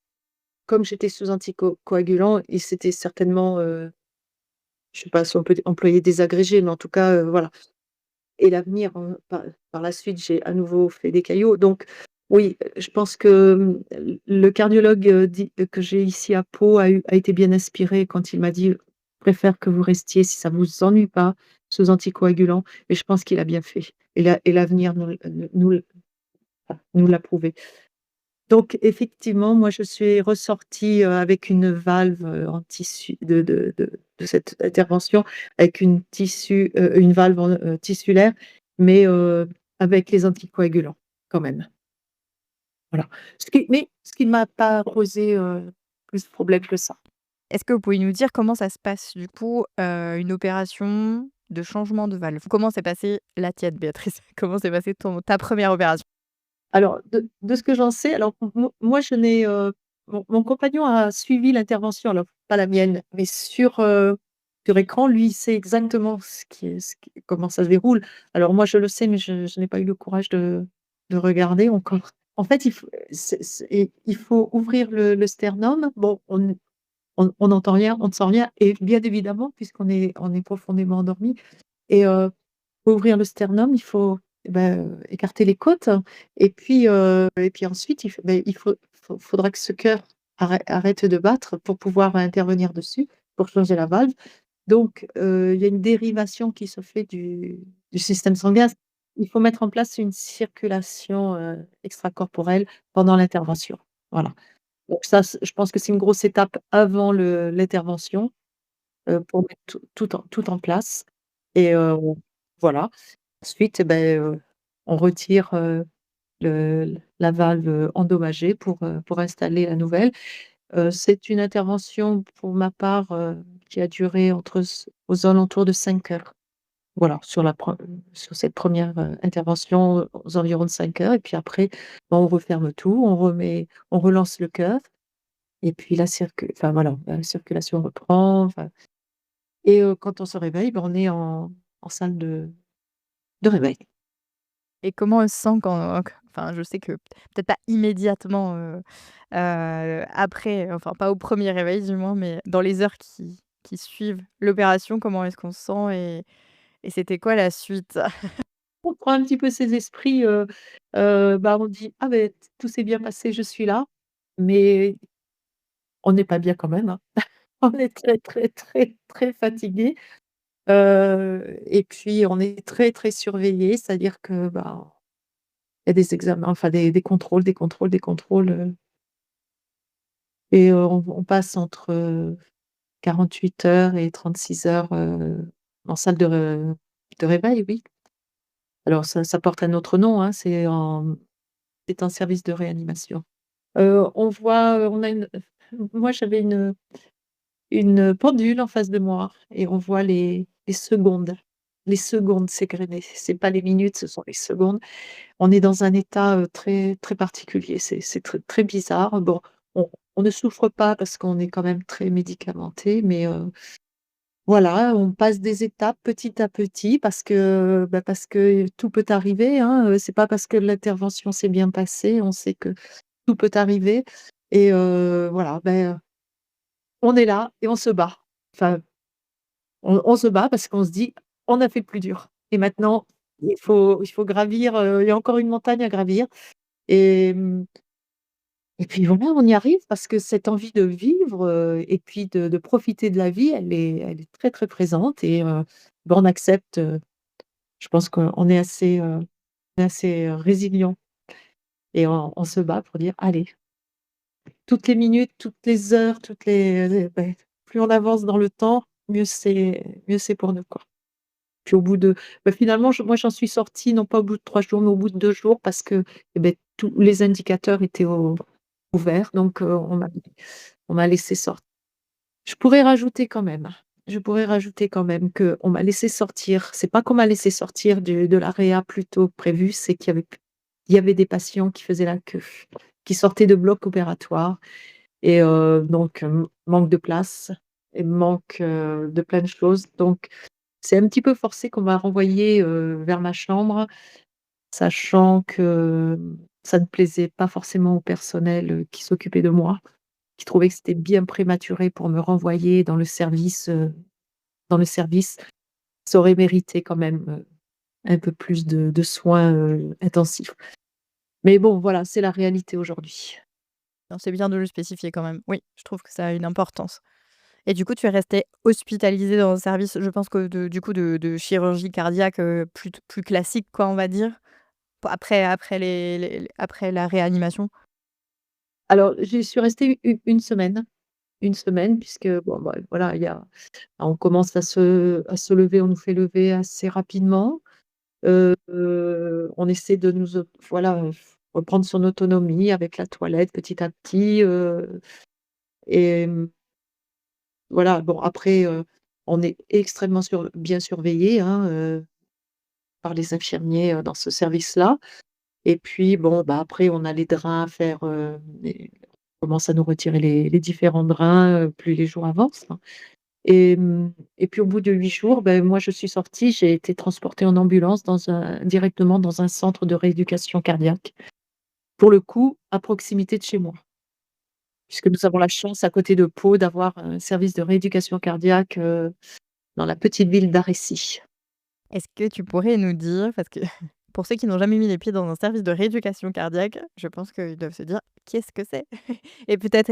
Comme j'étais sous anticoagulant, il s'était certainement, je ne sais pas si on peut employer désagrégé, mais en tout cas, voilà. Et l'avenir, par la suite, j'ai à nouveau fait des caillots. Donc oui, je pense que, le cardiologue, que j'ai ici à Pau a été bien inspiré quand il m'a dit: «Je préfère que vous restiez, si ça vous ennuie pas, sous anticoagulant». Et je pense qu'il a bien fait et l'avenir nous l'a prouvé. Donc effectivement, moi je suis ressortie, avec une valve, en tissu de cette intervention, avec une valve tissulaire, mais avec les anticoagulants quand même. Voilà. Ce qui ne m'a pas posé, plus de problème que ça. Est-ce que vous pouvez nous dire comment ça se passe du coup, une opération de changement de valve? Comment s'est passée la tienne, Béatrice? Comment s'est passée ta première opération? Alors de ce que j'en sais, alors moi je n'ai, mon compagnon a suivi l'intervention, alors pas la mienne, mais sur écran, lui, il sait exactement comment ça se déroule. Alors moi je le sais, mais je n'ai pas eu le courage de regarder encore. En fait, il faut ouvrir le sternum. Bon, on n'entend rien, on ne sent rien et bien évidemment, puisqu'on est profondément endormi et pour ouvrir le sternum, il faut, écarter les côtes et puis ensuite faudra que ce cœur arrête de battre pour pouvoir intervenir dessus, pour changer la valve. Donc il y a une dérivation qui se fait du système sanguin. C'est-à-dire que, il y a une dérivation qui se fait du système sanguin. Donc, il y a une dérivation qui se fait du système sanguin. Donc, il y a une dérivation qui se fait du système sanguin. Donc, il y a une dérivation qui se fait du système sanguin. Donc, il y a une dérivation qui se fait du système sanguin. Donc, il y a une dérivation qui se fait du système sanguin. il faut mettre en place une circulation, extracorporelle pendant l'intervention. Voilà. Donc ça, je pense que c'est une grosse étape avant l'intervention, pour mettre tout en place et voilà. Ensuite, eh beh, on retire, la valve endommagée pour installer la nouvelle. C'est une intervention pour ma part, qui a duré aux alentours de 5 heures. Voilà, sur cette première intervention, aux environs de 5 heures et puis après, ben, on referme tout, on relance le cœur et puis enfin voilà, la circulation reprend, enfin et quand on se réveille, ben, on est en salle de réveil. Et comment on se sent quand enfin, je sais que peut-être pas immédiatement, après, enfin pas au premier réveil du moins, mais dans les heures qui suivent l'opération, comment est-ce qu'on se sent et c'était quoi la suite? On prend un petit peu ses esprits, bah, on dit: «Ah beh, tout s'est bien passé, je suis là», mais on n'est pas bien quand même, hein. On est très, très, très, très fatigué, et puis on est très, très surveillé, c'est-à-dire que, bah, il y a des examens, enfin des contrôles, des contrôles, des contrôles, et on passe entre 48 heures et 36 heures, en salle de réveil, oui. Alors ça porte un autre nom, hein, c'est un service de réanimation. On voit, on a une moi j'avais une pendule en face de moi et on voit les secondes s'égrener. C'est pas les minutes, ce sont les secondes. On est dans un état, très, très particulier. C'est très, très bizarre. Bon, on ne souffre pas parce qu'on est quand même très médicamenté, mais voilà, on passe des étapes petit à petit parce que tout peut arriver, hein, c'est pas parce que l'intervention s'est bien passée, on sait que tout peut arriver et voilà, on est là et on se bat. Enfin, on se bat parce qu'on se dit: «On a fait le plus dur et maintenant il faut gravir, il y a encore une montagne à gravir» et et puis voilà, on y arrive parce que cette envie de vivre, et puis de profiter de la vie, elle est très, très présente et on accepte, je pense qu'on est assez résilients et on se bat pour dire: «Allez, toutes les minutes, toutes les heures, plus on avance dans le temps, mieux c'est pour nous, quoi». Puis au bout de finalement, moi, j'en suis sortie non pas au bout de 3 jours, mais au bout de 2 jours parce que, tous les indicateurs étaient au vert, donc on m'a laissé sortir. Je pourrais rajouter quand même qu'on m'a laissé sortir. C'est pas qu'on m'a laissé sortir de la réa plus tôt que prévu, c'est qu'il y avait des patients qui faisaient la queue, qui sortaient de blocs opératoires et donc manque de place et manque, de plein de choses, donc c'est un petit peu forcé qu'on m'a renvoyée, vers ma chambre, sachant que ça ne plaisait pas forcément au personnel, qui s'occupait de moi, qui trouvait que c'était bien prématuré pour me renvoyer dans le service. Ça aurait mérité quand même, un peu plus de soins, intensifs. Mais bon, voilà, c'est la réalité aujourd'hui. Non, c'est bien de le spécifier quand même. Oui, je trouve que ça a une importance. Et du coup, tu es restée hospitalisée dans un service, je pense que du coup de chirurgie cardiaque, plus classique quoi, on va dire? Après après la réanimation? Alors, j'y suis restée une semaine puisque bon, bah, voilà, on commence à se lever, on nous fait lever assez rapidement. On essaie de voilà, reprendre son autonomie avec la toilette petit à petit, et voilà, bon après, on est extrêmement bien surveillé, hein, par les infirmiers, dans ce service-là et puis bon, bah, après on a les drains à faire, on commence à nous retirer les différents drains, plus les jours avancent, hein. Et puis au bout de 8 jours, moi je suis sortie, j'ai été transportée en ambulance directement dans un centre de rééducation cardiaque. Pour le coup, à proximité de chez moi, puisque nous avons la chance à côté de Pau d'avoir un service de rééducation cardiaque, dans la petite ville d'Arrecy. Est-ce que tu pourrais nous dire parce que pour ceux qui n'ont jamais mis les pieds dans un service de rééducation cardiaque, je pense qu'ils doivent se dire: «Qu'est-ce que c'est?» Et peut-être,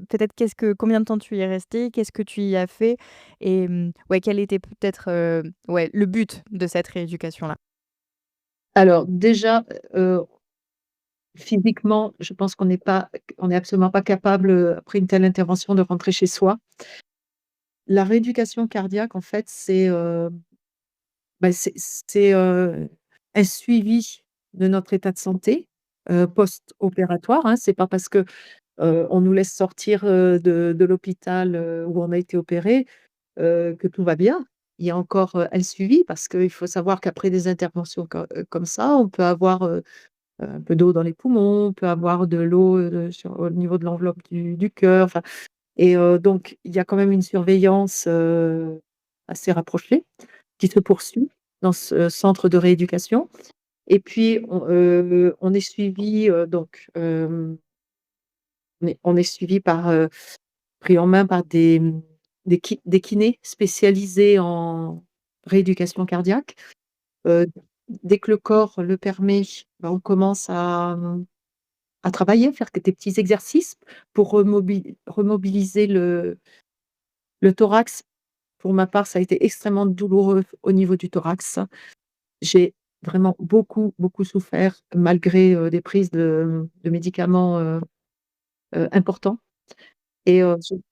peut-être combien de temps tu y es restée? Qu'est-ce que tu y as fait? Et ouais, quel était peut-être, ouais, le but de cette rééducation-là? Alors déjà, physiquement, je pense qu'on n'est absolument pas capable, après une telle intervention, de rentrer chez soi. La rééducation cardiaque, en fait, c'est un suivi de notre état de santé, post-opératoire, hein. C'est pas parce que, on nous laisse sortir, de l'hôpital, où on a été opéré, que tout va bien. Il y a encore, un suivi parce qu'il faut savoir qu'après des interventions comme ça, on peut avoir, un peu d'eau dans les poumons, on peut avoir de l'eau, au niveau de l'enveloppe du cœur, enfin donc il y a quand même une surveillance, assez rapprochée qui se poursuit dans ce centre de rééducation et puis on est suivi, on est suivi pris en main par des kinés spécialisés en rééducation cardiaque. Heu, Dès que le corps le permet, on commence à travailler, faire que des petits exercices pour remobiliser le thorax. Pour ma part, ça a été extrêmement douloureux au niveau du thorax. J'ai vraiment beaucoup, beaucoup souffert malgré, des prises de médicaments, importants et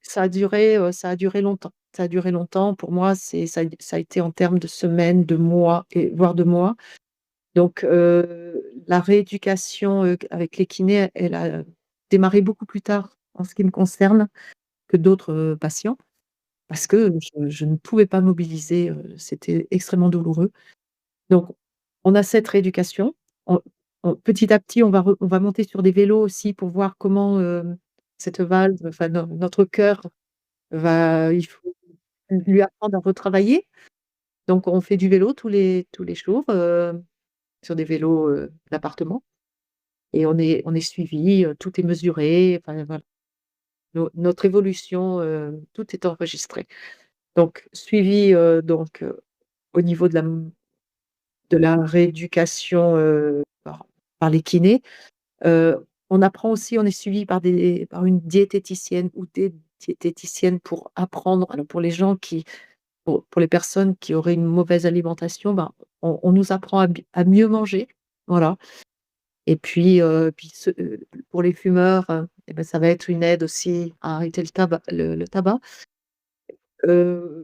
ça a duré longtemps. Ça a duré longtemps. Pour moi, ça a été en termes de semaines, de mois et voire de mois. Donc la rééducation, avec les kinés, elle a démarré beaucoup plus tard en ce qui me concerne que d'autres, patients parce que je ne pouvais pas mobiliser, c'était extrêmement douloureux. Donc on a cette rééducation. On petit à petit, on va monter sur des vélos aussi pour voir comment, cette valve, enfin notre cœur il faut lui apprendre à retravailler. Donc on fait du vélo tous les jours, sur des vélos, d'appartement et on est suivi, tout est mesuré, enfin voilà. Notre évolution, tout est enregistré. Donc suivi, au niveau de la rééducation, par les kinés. On est suivi par une diététicienne ou des diététiciennes pour apprendre. Alors pour les personnes qui auraient une mauvaise alimentation, on nous apprend à mieux manger, voilà et puis pour les fumeurs, ça va être une aide aussi à arrêter le tabac.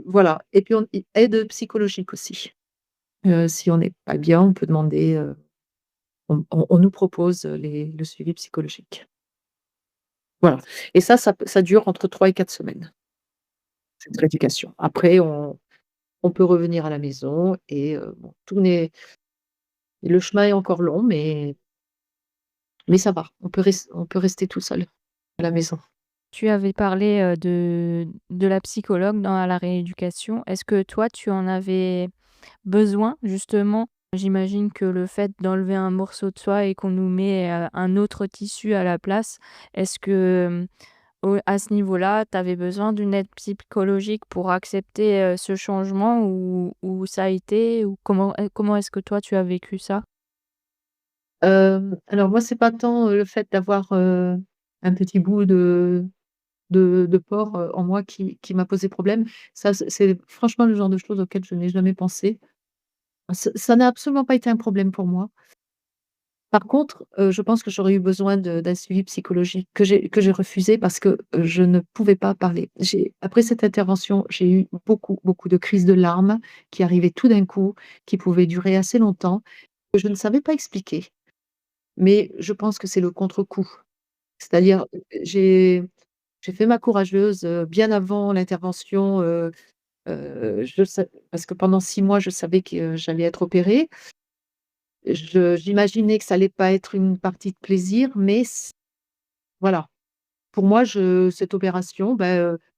Voilà et puis aide psychologique aussi. Si on n'est pas bien, on peut demander, on nous propose, le suivi psychologique. Voilà et ça dure entre 3 et 4 semaines, cette rééducation. Après on peut revenir à la maison et bon, le chemin est encore long mais ça va. On peut rester tout seul à la maison. Tu avais parlé, de la psychologue dans la rééducation. Est-ce que toi, tu en avais besoin justement? J'imagine que le fait d'enlever un morceau de soi et qu'on nous met, un autre tissu à la place, est-ce que, à ce niveau-là, tu avais besoin d'une aide psychologique pour accepter, ce changement ou ça a été ou comment est-ce que toi tu as vécu ça? Alors moi, c'est pas tant, le fait d'avoir, un petit bout de porc, en moi qui m'a posé problème. Ça, c'est franchement le genre de choses auxquelles je n'ai jamais pensé. Ça n'a absolument pas été un problème pour moi. Par contre, je pense que j'aurais eu besoin d'un suivi psychologique que j'ai refusé parce que, je ne pouvais pas parler. Après cette intervention, j'ai eu beaucoup, beaucoup de crises de larmes qui arrivaient tout d'un coup, qui pouvaient durer assez longtemps, que je ne savais pas expliquer. Mais je pense que c'est le contre-coup. C'est-à-dire, j'ai fait ma courageuse, bien avant l'intervention, parce que pendant 6 mois, je savais que j'allais être opérée. J'imaginais que ça allait pas être une partie de plaisir, mais voilà. Pour moi, cette opération,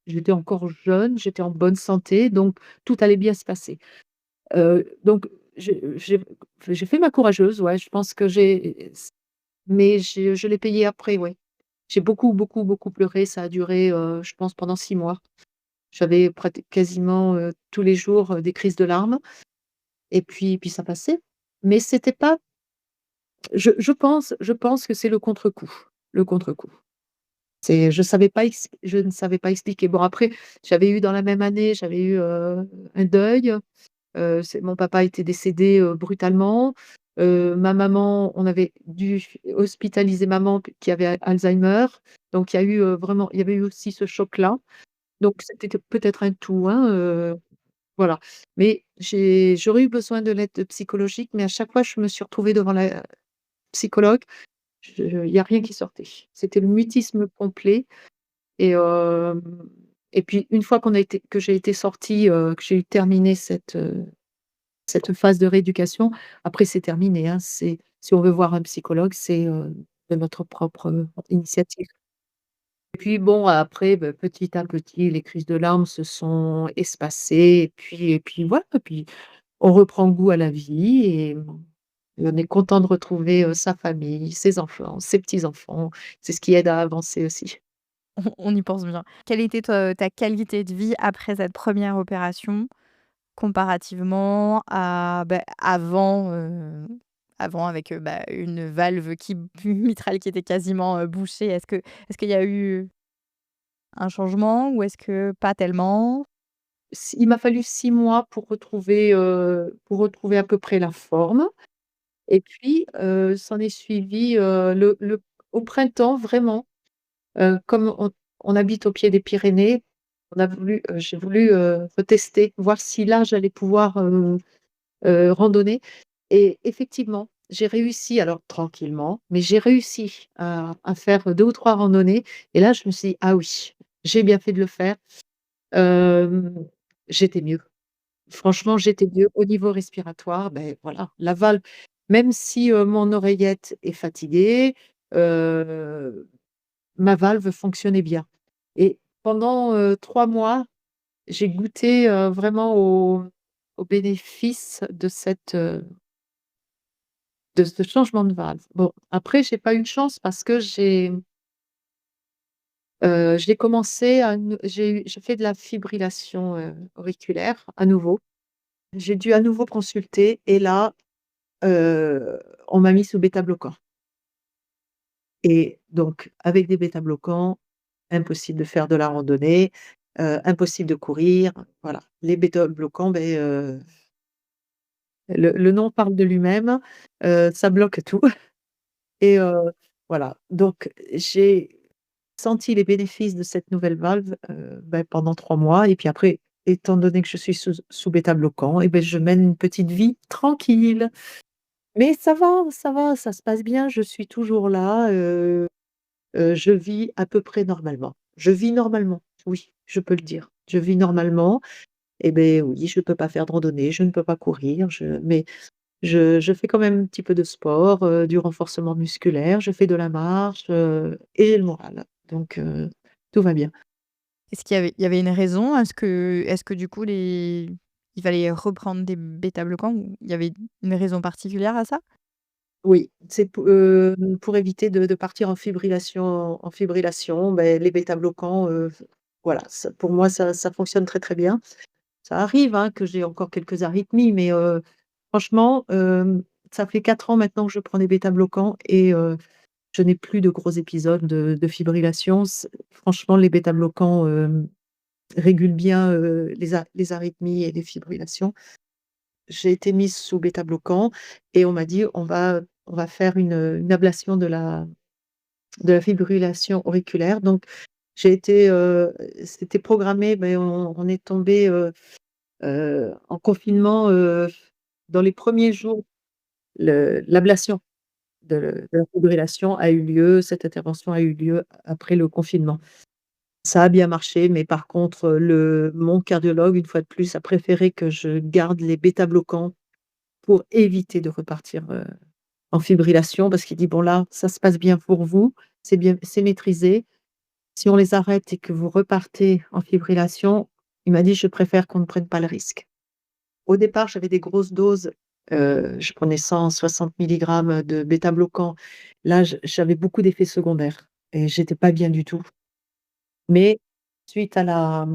j'étais encore jeune, j'étais en bonne santé, donc tout allait bien se passer. Donc j'ai fait ma courageuse, ouais, je pense que mais je l'ai payé après, ouais. J'ai beaucoup, beaucoup, beaucoup pleuré, ça a duré, je pense pendant 6 mois. J'avais quasiment, tous les jours, des crises de larmes et puis ça passait. Mais c'était pas je pense que c'est le contre-coup, le contre-coup. Je ne savais pas expliquer. Bon après, j'avais eu dans la même année, un deuil, mon papa était décédé, brutalement. Ma maman, on avait dû hospitaliser maman qui avait Alzheimer. Donc il y avait eu aussi ce choc-là. Donc c'était peut-être un tout, hein, voilà. Mais j'aurais eu besoin de l'aide psychologique, mais à chaque fois, je me suis retrouvée devant la psychologue, il y a rien qui sortait. C'était le mutisme complet et et puis une fois que j'ai été sortie, que j'ai terminé cette phase de rééducation, après c'est terminé, hein. Si on veut voir un psychologue, c'est, de notre propre, initiative. Et puis bon, après, petit à petit, les crises de larmes se sont espacées et puis voilà, et puis on reprend goût à la vie et on est content de retrouver, sa famille, ses enfants, ses petits-enfants. C'est ce qui aide à avancer aussi. On y pense bien. Quelle était ta qualité de vie après cette première opération, comparativement à, avant avec, une valve qui mitrale qui était quasiment, bouchée? Est-ce qu'il y a eu un changement ou est-ce que pas tellement? Il m'a fallu 6 mois pour retrouver à peu près la forme et puis, s'en est suivi, le au printemps vraiment, comme on habite au pied des Pyrénées, j'ai voulu, retester, voir si là j'allais pouvoir, randonner et effectivement, j'ai réussi alors tranquillement, mais j'ai réussi à faire 2 ou 3 randonnées et là je me suis dit: «Ah oui, j'ai bien fait de le faire». Hem, J'étais mieux. Franchement, j'étais mieux. Au niveau respiratoire, ben voilà, la valve même si, mon oreillette est fatiguée, heu, ma valve fonctionnait bien et pendant, 3 mois, j'ai goûté, vraiment aux bénéfices de ce changement de valve. Bon, après j'ai pas eu de chance parce que j'ai commencé à nou j'ai fait de la fibrillation, auriculaire à nouveau. J'ai dû à nouveau consulter et là, on m'a mis sous bêta-bloquant et donc avec des bêta-bloquants, impossible de faire de la randonnée, impossible de courir, voilà. Les bêta-bloquants, le nom parle de lui-même, ça bloque tout et voilà. Donc j'ai senti les bénéfices de cette nouvelle valve, pendant 3 mois et puis après, étant donné que je suis sous bêta-bloquant et je mène une petite vie tranquille. Mais ça va, ça se passe bien, je suis toujours là, je vis à peu près normalement. Je vis normalement, oui, je peux le dire. Je vis normalement et oui, je ne peux pas faire de randonnée, je ne peux pas courir, mais je fais quand même un petit peu de sport, du renforcement musculaire, je fais de la marche, et j'ai le moral. Donc tout va bien. Est-ce qu'il y avait une raison? Est-ce que du coup il fallait reprendre des bêta-bloquants ou il y avait une raison particulière à ça? Oui, c'est pour éviter de partir en fibrillation, les bêta-bloquants, voilà, ça pour moi ça fonctionne très, très bien. Ça arrive, hein, que j'ai encore quelques arythmies, mais franchement, ça fait 4 ans maintenant que je prends des bêta-bloquants et je n'ai plus de gros épisodes de fibrillation. Franchement, les bêta-bloquants, régulent bien, les arythmies et les fibrillations. J'ai été mise sous bêta-bloquant et on m'a dit: On va faire une ablation de la fibrillation auriculaire». Donc j'ai été, c'était programmé, on est tombé en confinement, dans les premiers jours, l'ablation de la fibrillation a eu lieu, cette intervention a eu lieu après le confinement. Ça a bien marché, mais par contre, mon cardiologue, une fois de plus, a préféré que je garde les bêta-bloquants pour éviter de repartir, en fibrillation parce qu'il dit: «Bon là, ça se passe bien pour vous, c'est maîtrisé. Si on les arrête et que vous repartez en fibrillation», il m'a dit: «Je préfère qu'on ne prenne pas le risque». Au départ, j'avais des grosses doses, je prenais 160 milligrammes de bêta-bloquants. Là, j'avais beaucoup d'effets secondaires et j'étais pas bien du tout. Mais suite à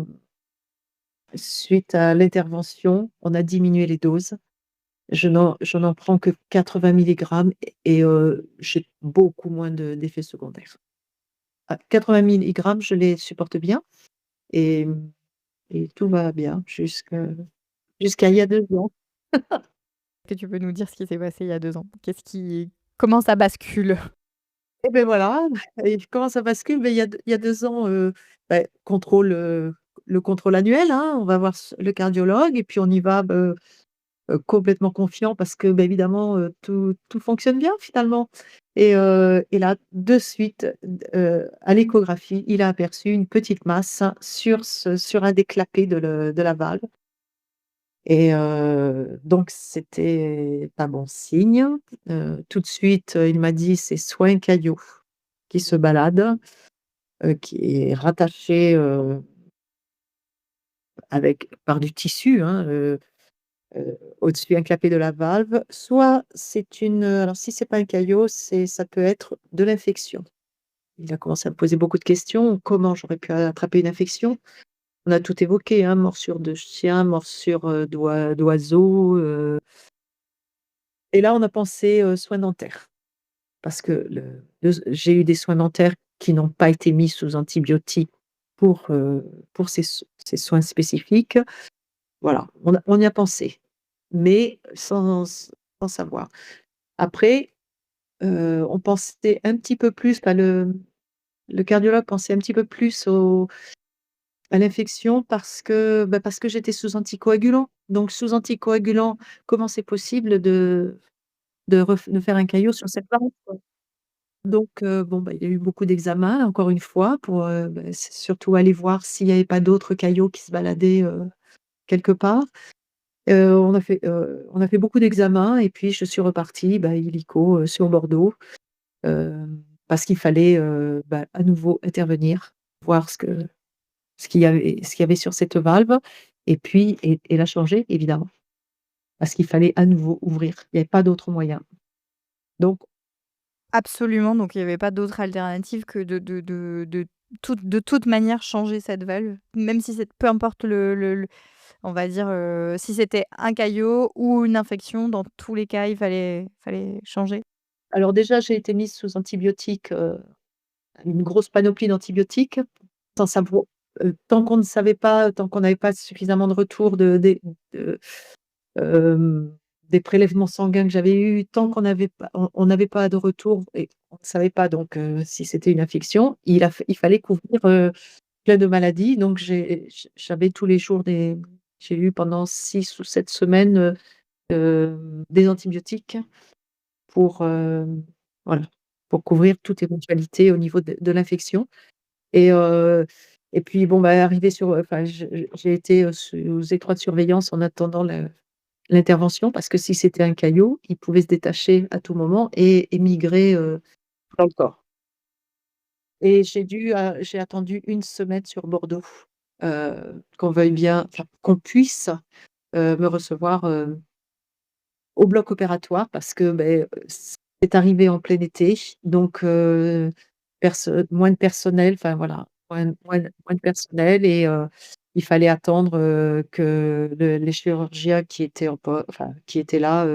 l'intervention, on a diminué les doses. Je n'en prends que 80 milligrammes et j'ai beaucoup moins d'effets secondaires. À 80 milligrammes, je les supporte bien et et tout va bien jusqu'à il y a 2 ans. Est-ce que tu peux nous dire ce qui s'est passé il y a 2 ans? Comment ça bascule? Et beh, voilà, et comment ça bascule? Beh, il y a 2 ans, contrôle, le contrôle annuel, hein. On va voir le cardiologue et puis on y va, complètement confiant parce que, bah, évidemment, tout fonctionne bien finalement et là, de suite, à l'échographie, il a aperçu une petite masse sur un des clapets de la valve et donc c'était pas bon signe. Tout de suite, il m'a dit: «C'est soit un caillot qui se balade, qui est rattaché, avec par du tissu, hein, au-dessus un clapet de la valve, soit c'est alors si c'est pas un caillot, ça peut être de l'infection. Il a commencé à me poser beaucoup de questions. Comment j'aurais pu attraper une infection? On a tout évoqué, hein, morsure de chien, morsure, d'oiseau, et là on a pensé, soins dentaires. Parce que j'ai eu des soins dentaires qui n'ont pas été mis sous antibiotiques pour ces soins spécifiques. Voilà, on y a pensé, mais sans savoir. Après, on pensait un petit peu plus, enfin le cardiologue pensait un petit peu plus à l'infection parce que j'étais sous anticoagulant. Donc sous anticoagulant, comment c'est possible de faire un caillot sur cette paroi, quoi? Donc bon, bah, il y a eu beaucoup d'examens encore une fois pour, c'est surtout aller voir s'il y avait pas d'autres caillots qui se baladaient, quelque part. On a fait beaucoup d'examens et puis je suis repartie, bah, illico, sur Bordeaux, parce qu'il fallait, à nouveau intervenir, voir ce qu'il y avait sur cette valve et puis la changer évidemment, parce qu'il fallait à nouveau ouvrir. Il y avait pas d'autre moyen. Donc Absolument, donc il y avait pas d'autre alternative que de toute manière changer cette valve, même si c'est peu importe le on va dire, si c'était un caillot ou une infection, dans tous les cas, il fallait changer. alors déjà j'ai été mise sous antibiotiques, une grosse panoplie d'antibiotiques, sans savoir, tant qu'on ne savait pas, tant qu'on n'avait pas suffisamment de retours de Hem, des prélèvements sanguins que j'avais eus, tant qu'on n'avait pas on n'avait pas de retour et on ne savait pas donc si c'était une infection, il fallait couvrir, plein de maladies donc j'avais tous les jours j'ai eu pendant 6 ou 7 semaines, des antibiotiques pour, voilà, pour couvrir toute éventualité au niveau de l'infection et puis bon, bah, arrivé enfin j'ai été, sous étroite surveillance en attendant l'intervention parce que si c'était un caillot, il pouvait se détacher à tout moment et migrer, dans le corps et j'ai attendu une semaine sur Bordeaux, qu'on veuille bien enfin, qu'on puisse, me recevoir, au bloc opératoire parce que, c'est arrivé en plein été donc moins de personnel, enfin voilà, moins de personnel et il fallait attendre, que les chirurgiens qui étaient qui étaient là,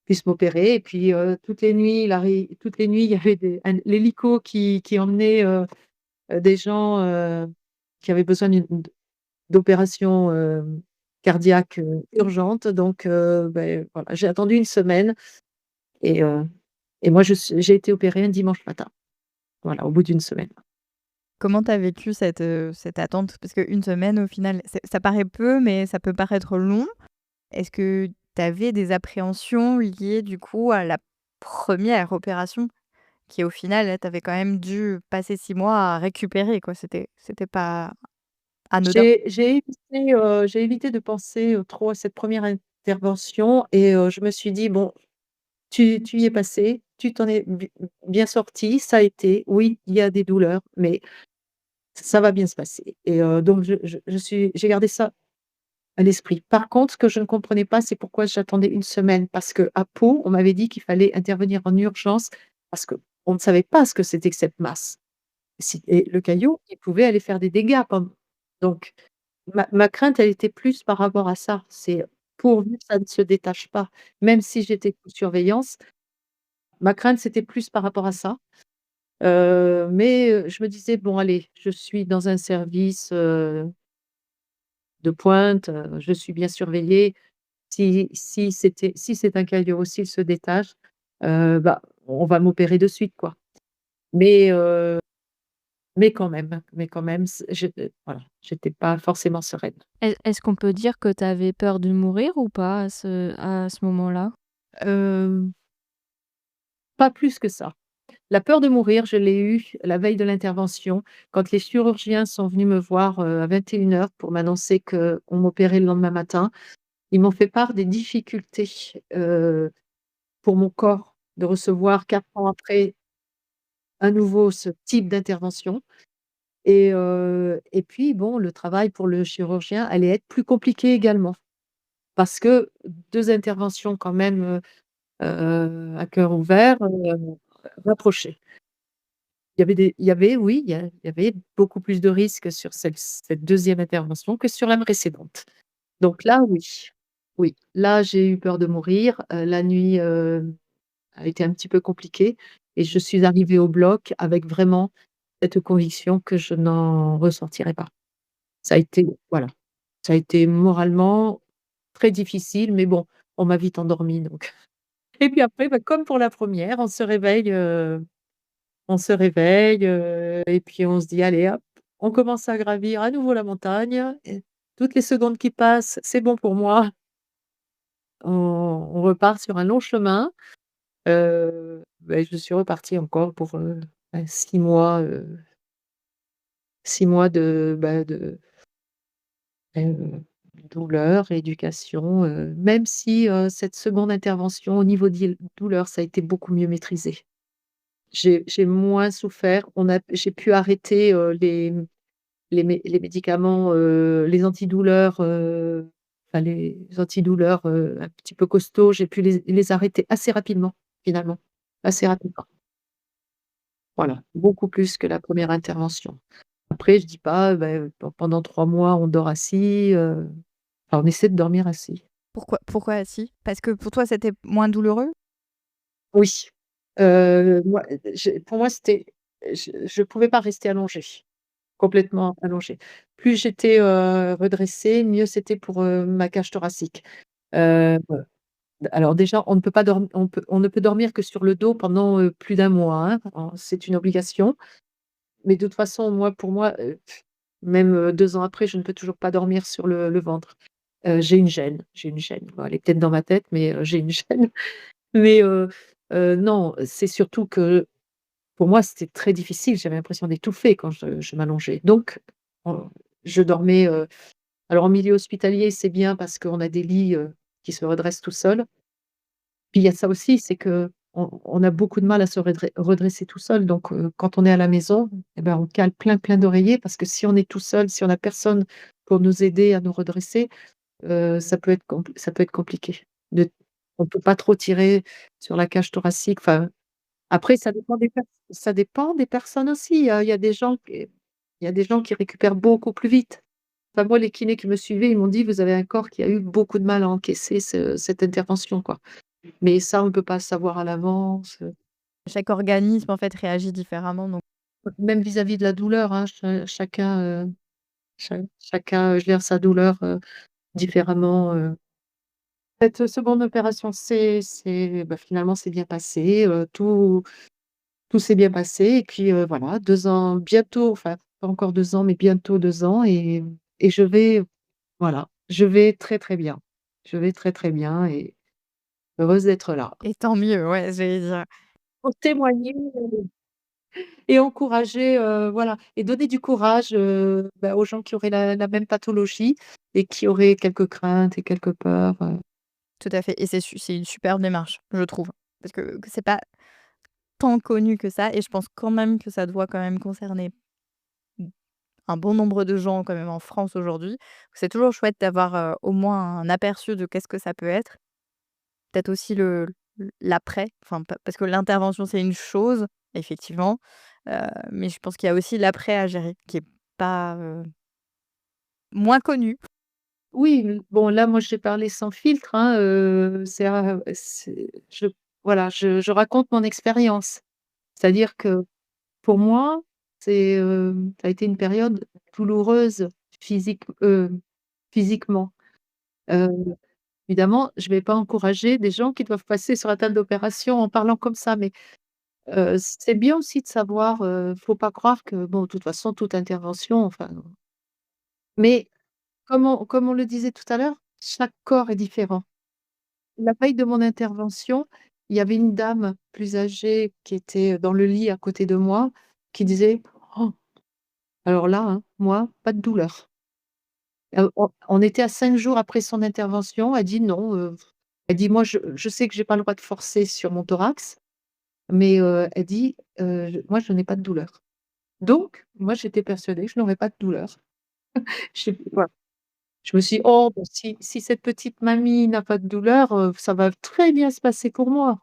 puissent m'opérer et puis, toutes les nuits, il y avait l'hélico qui emmenait, des gens, qui avaient besoin d'opération, cardiaque, urgente donc voilà, j'ai attendu une semaine et moi j'ai été opérée un dimanche matin. Voilà, au bout d'une semaine. Comment tu as vécu cette attente? Parce qu'une semaine, au final, ça paraît peu, mais ça peut paraître long. Est-ce que tu avais des appréhensions liées, du coup, à la première opération? Qui, au final, tu avais quand même dû passer 6 mois à récupérer, quoi. C'était pas anodin. J'ai évité de penser, trop à cette première intervention et je me suis dit: «Bon, tu y es passé, tu t'en es bien sorti, ça a été, oui, il y a des douleurs, mais ça va bien se passer» et donc j'ai gardé ça à l'esprit. Par contre, ce que je ne comprenais pas, c'est pourquoi j'attendais une semaine parce qu'à Pau, on m'avait dit qu'il fallait intervenir en urgence parce qu'on ne savait pas ce que c'était que cette masse. Si et le caillou, il pouvait aller faire des dégâts donc ma crainte, elle était plus par rapport à ça. C'est pourvu que ça ne se détache pas. Même si j'étais sous surveillance, ma crainte, c'était plus par rapport à ça. Mais je me disais: «Bon allez, je suis dans un service, de pointe, je suis bien surveillée». Si c'est un calibre, s'il se détache, bah, on va m'opérer de suite, quoi. Mais mais quand même, voilà, j'étais pas forcément sereine. Est-ce qu'on peut dire que tu avais peur de mourir ou pas à ce moment-là? Hem, Pas plus que ça. La peur de mourir, je l'ai eue la veille de l'intervention, quand les chirurgiens sont venus me voir, à 21h pour m'annoncer qu'on m'opérait le lendemain matin. Ils m'ont fait part des difficultés, pour mon corps de recevoir 4 ans après, à nouveau ce type d'intervention. Et puis bon, le travail pour le chirurgien allait être plus compliqué également. Parce que 2 interventions quand même, à cœur ouvert, rapprochées. Oui, il y avait beaucoup plus de risques sur cette 2e intervention que sur la précédente. Donc là, oui. Oui, là, j'ai eu peur de mourir. La nuit, a été un petit peu compliquée et je suis arrivée au bloc avec vraiment cette conviction que je n'en ressortirais pas. Ça a été Voilà, ça a été moralement très difficile, mais bon, on m'a vite endormie donc. Et puis après, bah, comme pour la première, on se réveille, et puis on se dit: «Allez hop, on commence à gravir à nouveau la montagne et toutes les secondes qui passent, c'est bon pour moi». On repart sur un long chemin. Je suis repartie encore pour, 6 mois, 6 mois douleur, rééducation, même si, cette seconde intervention au niveau douleur, ça a été beaucoup mieux maîtrisé. J'ai moins souffert. J'ai pu arrêter, les médicaments, les antidouleurs, enfin les antidouleurs, un petit peu costauds, j'ai pu les arrêter assez rapidement, finalement, assez rapidement. Voilà, beaucoup plus que la première intervention. Après, je dis pas, pendant 3 mois, on dort assis, enfin, on essaie de dormir assis. Pourquoi assis? Parce que pour toi, c'était moins douloureux? Oui, moi, pour moi, je pouvais pas rester allongée, complètement allongée. Plus j'étais, redressée, mieux c'était pour, ma cage thoracique. Heu, alors déjà, on ne peut dormir que sur le dos pendant, plus d'1 mois, hein. C'est une obligation. Mais de toute façon, pour moi, même, 2 ans après, je ne peux toujours pas dormir sur le ventre. J'ai une gêne. Bon, elle est peut-être dans ma tête, mais, j'ai une gêne. Mais, non, c'est surtout que pour moi, c'était très difficile. J'avais l'impression d'étouffer quand je m'allongeais. Donc, on je dormais, alors en milieu hospitalier, c'est bien parce qu'on a des lits, qui se redressent tout seuls. Puis il y a ça aussi, c'est qu'on a beaucoup de mal à se redresser tout seul. Donc, quand on est à la maison, et ben, on cale plein, plein d'oreillers parce que si on est tout seul, si on a personne pour nous aider à nous redresser, ça peut être compliqué. De On peut pas trop tirer sur la cage thoracique. Enfin, après ça dépend des personnes aussi. Il y a des gens qui récupèrent beaucoup plus vite. Enfin moi, les kinés qui me suivaient, ils m'ont dit: «Vous avez un corps qui a eu beaucoup de mal à encaisser cette intervention, quoi». Mais ça, on ne peut pas le savoir à l'avance, Chaque organisme, en fait, réagit différemment, donc même vis-à-vis de la douleur, hein, chacun gère sa douleur, différemment. Cette seconde opération, finalement, c'est bien passé, tout s'est bien passé et puis, voilà, 2 ans bientôt, enfin, pas encore 2 ans, mais bientôt 2 ans et je vais très, très bien. Je vais très, très bien et heureuse d'être là. et tant mieux, ouais, j'allais dire. Pour témoigner et encourager, voilà et donner du courage, aux gens qui auraient la même pathologie et qui auraient quelques craintes et quelques peurs. Tout à fait, et c'est une superbe démarche, je trouve. Parce que c'est pas tant connu que ça, et je pense quand même que ça doit quand même concerner un bon nombre de gens quand même en France aujourd'hui. C'est toujours chouette d'avoir, au moins un aperçu de qu'est-ce que ça peut être. Peut-être aussi l'après, enfin parce que l'intervention c'est une chose, effectivement, mais je pense qu'il y a aussi l'après à gérer qui est pas, moins connu. Oui, bon là, moi, j'ai parlé sans filtre, hein, c'est voilà, je raconte mon expérience. C'est-à-dire que pour moi, ça a été une période douloureuse physiquement. Heu Évidemment, je vais pas encourager des gens qui doivent passer sur la table d'opération en parlant comme ça, mais c'est bien aussi de savoir, faut pas croire que bon, de toute façon, toute intervention, enfin mais comme on le disait tout à l'heure, chaque corps est différent. La veille de mon intervention, il y avait une dame plus âgée qui était dans le lit à côté de moi, qui disait: «Oh, alors là, hein, moi, pas de douleur». On était à 5 jours après son intervention, elle dit: «Non», elle dit: «Moi, je sais que j'ai pas le droit de forcer sur mon thorax, mais elle dit: Moi, je n'ai pas de douleur». Donc moi, j'étais persuadée que je n'aurais pas de douleur. Je voilà, je me suis dit: «Oh, bah, si cette petite mamie n'a pas de douleur, ça va très bien se passer pour moi».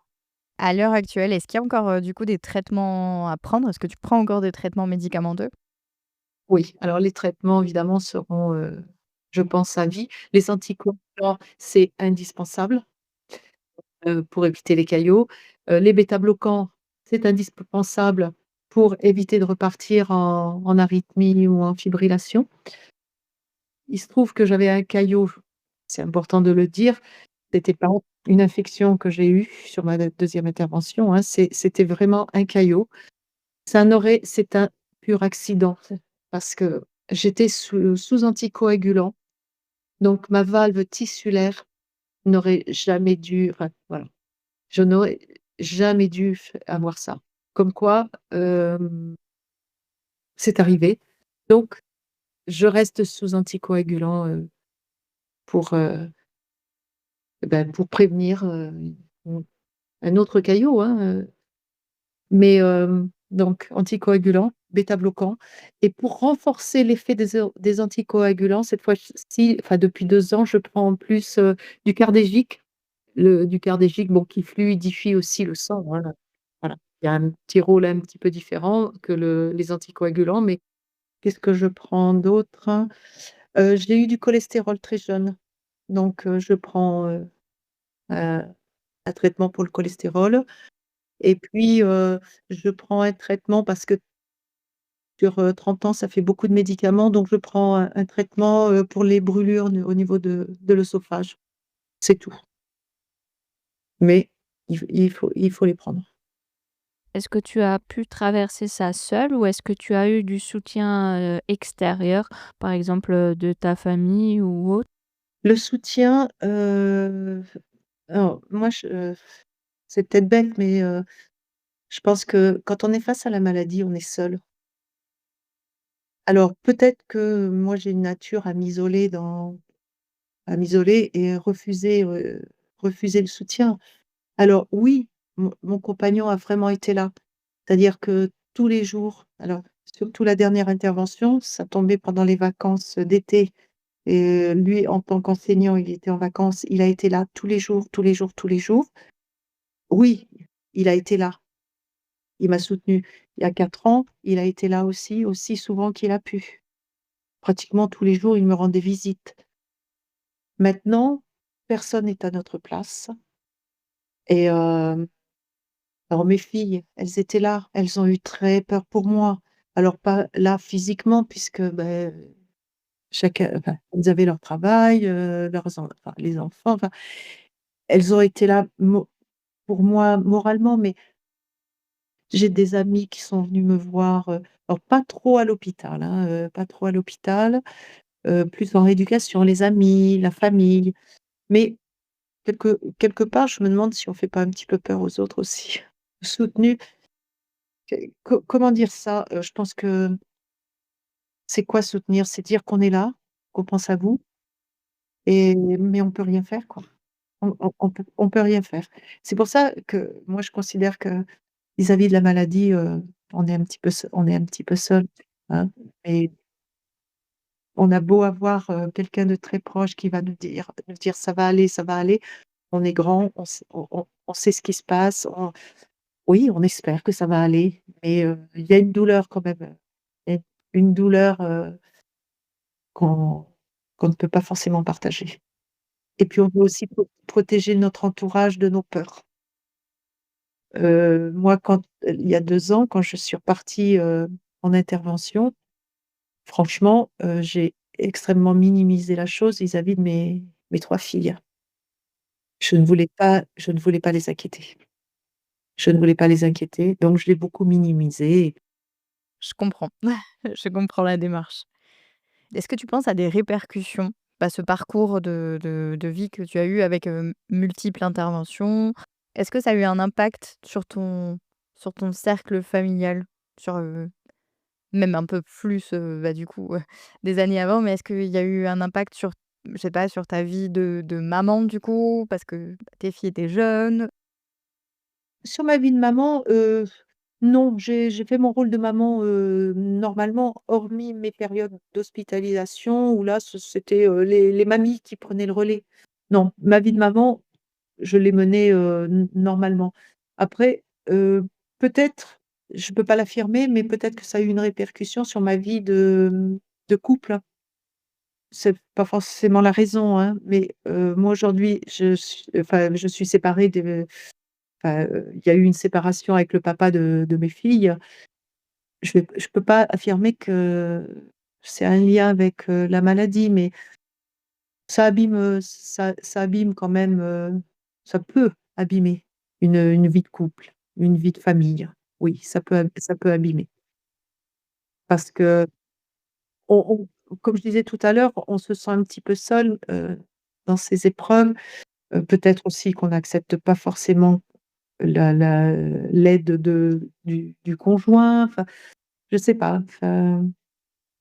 À l'heure actuelle, est-ce qu'il y a encore, du coup, des traitements à prendre? Est-ce que tu prends encore des traitements médicamenteux? Oui, alors les traitements évidemment seront, je pense à vie. Les anticoagulants, c'est indispensable, pour éviter les caillots. Les bêta-bloquants, c'est indispensable pour éviter de repartir en arythmie ou en fibrillation. Il se trouve que j'avais un caillot, c'est important de le dire, c'était pas une infection que j'ai eue sur ma deuxième intervention, hein, c'était vraiment un caillot. C'est un pur accident, parce que j'étais sous anticoagulant, donc ma valve tissulaire n'aurait jamais dû enfin, voilà, je n'aurais jamais dû avoir ça. Comme quoi, c'est arrivé, donc je reste sous anticoagulant, pour, pour prévenir, mmh, un autre caillot, hein, mais donc anticoagulant, bêta-bloquant et pour renforcer l'effet des anticoagulants, cette fois-ci, enfin depuis 2 ans, je prends en plus, du Cardégique. Du Cardégique, bon, qui fluidifie aussi le sang, hein, voilà. Il y a un petit rôle un petit peu différent que les anticoagulants, mais qu'est-ce que je prends d'autre? J'ai eu du cholestérol très jeune, donc je prends, un un traitement pour le cholestérol et puis, je prends un traitement parce que sur, 30 ans, ça fait beaucoup de médicaments, donc je prends un traitement, pour les brûlures au niveau de l'œsophage. C'est tout, mais il faut les prendre. Est-ce que tu as pu traverser ça seule ou est-ce que tu as eu du soutien, extérieur, par exemple, de ta famille ou autre? Le soutien, alors moi c'est peut-être bête, mais je pense que quand on est face à la maladie, on est seul. Alors peut-être que moi j'ai une nature à m'isoler et refuser le soutien. Alors oui, mon compagnon a vraiment été là. C'est-à-dire que tous les jours, alors surtout la dernière intervention, ça tombait pendant les vacances d'été et lui en tant qu'enseignant, il était en vacances, il a été là tous les jours, tous les jours, tous les jours. Oui, il a été là, il m'a soutenue. Il y a 4 ans, il a été là aussi, aussi souvent qu'il a pu. Pratiquement tous les jours, il me rendait visite. Maintenant, personne n'est à notre place et alors mes filles, elles étaient là, elles ont eu très peur pour moi. Alors pas là physiquement puisque, chacun enfin, elles avaient leur travail, leurs enfin les enfants, enfin, elles ont été là pour moi moralement, mais j'ai des amis qui sont venus me voir, alors pas trop à l'hôpital, hein, pas trop à l'hôpital, plus en rééducation, les amis, la famille. Mais quelque part, je me demande si on fait pas un petit peu peur aux autres aussi. Soutenu, comment dire ça? Je pense que c'est quoi soutenir? C'est dire qu'on est là, qu'on pense à vous et mais on peut rien faire, quoi. On peut rien faire. C'est pour ça que moi je considère que vis-à-vis de la maladie, on est un petit peu seul, hein, et on a beau avoir, quelqu'un de très proche qui va nous dire: ça va aller». On est grand, on sait ce qui se passe, oui, on espère que ça va aller, mais il y a une douleur quand même, il y a une douleur, qu'on qu'on ne peut pas forcément partager et puis on veut aussi protéger notre entourage de nos peurs. Moi il y a 2 ans, quand je suis repartie, en intervention, franchement, j'ai extrêmement minimisé la chose vis-à-vis de mes 3 filles. Je ne voulais pas les inquiéter. Je ne voulais pas les inquiéter, donc je l'ai beaucoup minimisé. Je comprends. Je comprends la démarche. Est-ce que tu penses à des répercussions, bah, ce parcours de vie que tu as eu avec, multiples interventions? Est-ce que ça a eu un impact sur ton cercle familial? Sur, même un peu plus, bah, du coup, des années avant, mais est-ce qu'il y a eu un impact sur, je sais pas, sur ta vie de maman, du coup? Parce que, bah, tes filles étaient jeunes. Sur ma vie de maman, non, j'ai fait mon rôle de maman, normalement, hormis mes périodes d'hospitalisation où là, c'était, les mamies qui prenaient le relais. Non, ma vie de maman, je l'ai menée, normalement. Après, peut-être, je peux pas l'affirmer, mais peut-être que ça a eu une répercussion sur ma vie de couple. C'est pas forcément la raison, hein, mais, moi aujourd'hui, je suis séparée de enfin, il y a eu une séparation avec le papa de mes filles. Je peux pas affirmer que c'est un lien avec, la maladie, mais ça abîme quand même, ça peut abîmer une vie de couple, une vie de famille. Oui, ça peut abîmer parce qu'on comme je disais tout à l'heure, on se sent un petit peu seul, dans ces épreuves. Peut-être aussi qu'on n'accepte pas forcément l'aide du conjoint, enfin, je sais pas, enfin,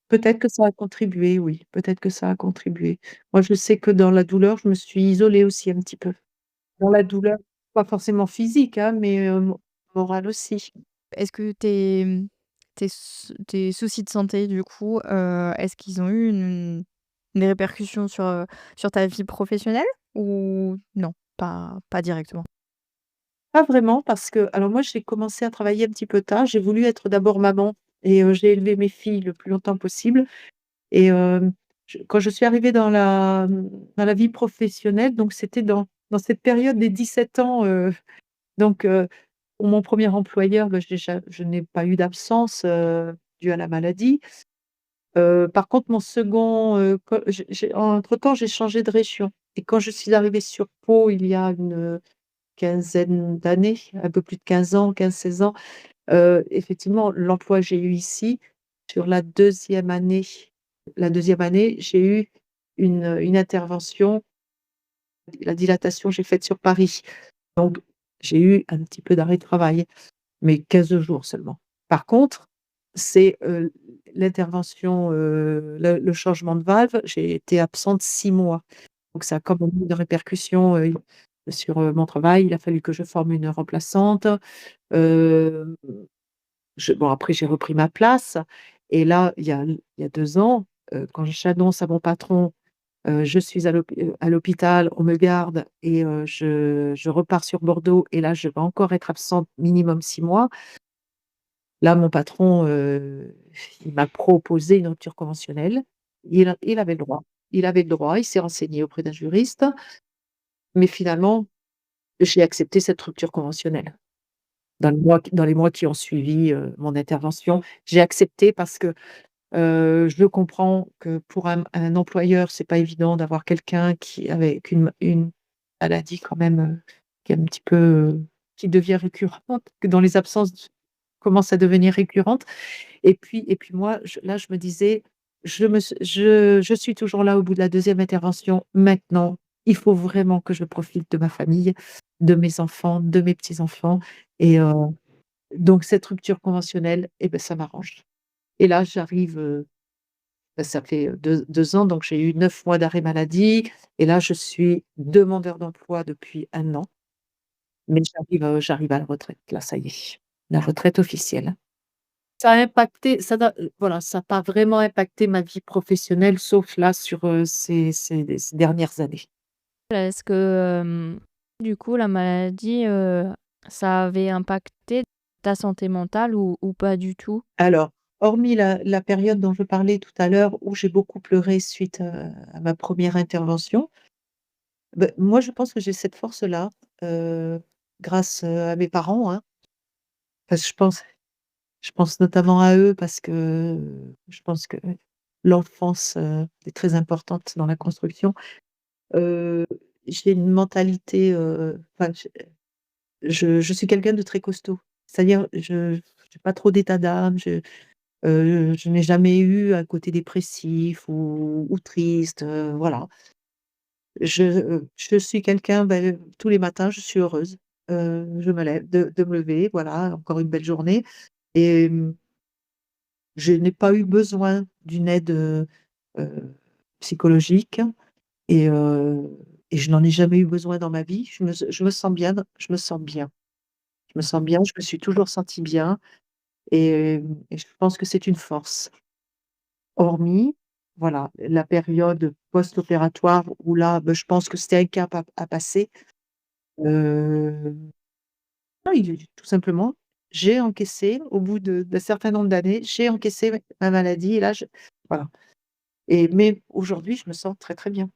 peut-être que ça a contribué, oui, peut-être que ça a contribué. Moi, je sais que dans la douleur, je me suis isolée aussi un petit peu. Dans la douleur, pas forcément physique, hein, mais morale aussi. Est-ce que tes soucis de santé, du coup, est-ce qu'ils ont eu des répercussions sur ta vie professionnelle? Ou non, pas directement? Pas vraiment parce que alors moi, j'ai commencé à travailler un petit peu tard. J'ai voulu être d'abord maman et j'ai élevé mes filles le plus longtemps possible et quand je suis arrivée dans la vie professionnelle, donc c'était dans cette période des 17 ans, donc pour mon premier employeur, bah, je n'ai pas eu d'absence, due à la maladie. Par contre, mon second, co j'ai entre-temps, j'ai changé de région et quand je suis arrivée sur Pau, il y a une quinzaine d'années, un peu plus de 15 ans, 15, 16 ans, effectivement, l'emploi que j'ai eu ici, sur la deuxième année, j'ai eu une intervention, la dilatation, j'ai faite sur Paris. Donc j'ai eu un petit peu d'arrêt de travail, mais 15 jours seulement. Par contre, c'est, l'intervention, le changement de valve, j'ai été absente 6 mois. Donc ça a quand même eu une répercussion, sur, mon travail. Il a fallu que je forme une remplaçante. Hem, bon après j'ai repris ma place et là, il y a 2 ans, quand j'annonce à mon patron, je suis à l'hôpital, on me garde et je repars sur Bordeaux et là, je vais encore être absente minimum 6 mois. Là, mon patron, il m'a proposé une rupture conventionnelle. Il avait le droit. Il avait le droit, il s'est renseigné auprès d'un juriste, mais finalement, j'ai accepté cette rupture conventionnelle. Dans les mois qui ont suivi, mon intervention, j'ai accepté parce que, je comprends que pour un employeur, c'est pas évident d'avoir quelqu'un qui avec une maladie quand même, qui est un petit peu, qui devient récurrente, que dans les absences commence à devenir récurrente. Et puis moi, je me disais: Je suis toujours là au bout de la deuxième intervention. Maintenant, il faut vraiment que je profite de ma famille, de mes enfants, de mes petits-enfants et donc cette rupture conventionnelle et ben ça m'arrange. Et là, j'arrive, ça fait, 2 ans, donc j'ai eu 9 mois d'arrêt maladie et là, je suis demandeur d'emploi depuis 1 an, mais j'arrive à la retraite. Là, ça y est, la retraite officielle. Ça a impacté, ça n'a voilà, ça a pas vraiment impacté ma vie professionnelle, sauf là sur, ces dernières années. Est-ce que, du coup, la maladie, ça avait impacté ta santé mentale ou pas du tout? Alors, hormis la période dont je parlais tout à l'heure où j'ai beaucoup pleuré suite, à ma première intervention, moi je pense que j'ai cette force-là, heu, grâce, à mes parents, hein. Parce que je pense notamment à eux parce que, je pense que l'enfance, est très importante dans la construction. j'ai une mentalité, enfin, je suis quelqu'un de très costaud. C'est-à-dire, je j'ai pas trop d'état d'âme, je n'ai jamais eu un côté dépressif ou triste, voilà. Je suis quelqu'un, tous les matins, je suis heureuse, je me lève de me lever, voilà, encore une belle journée et je n'ai pas eu besoin d'une aide, heu, psychologique et et je n'en ai jamais eu besoin dans ma vie. Je me sens bien, je me sens bien. Je me sens bien, je me suis toujours sentie bien et je pense que c'est une force. Hormis, voilà, la période post-opératoire où là, je pense que c'était un cap à passer. Heu, non, il est tout simplement, j'ai encaissé au bout d'un certain nombre d'années, j'ai encaissé ma maladie et là je voilà mais aujourd'hui, je me sens très, très bien,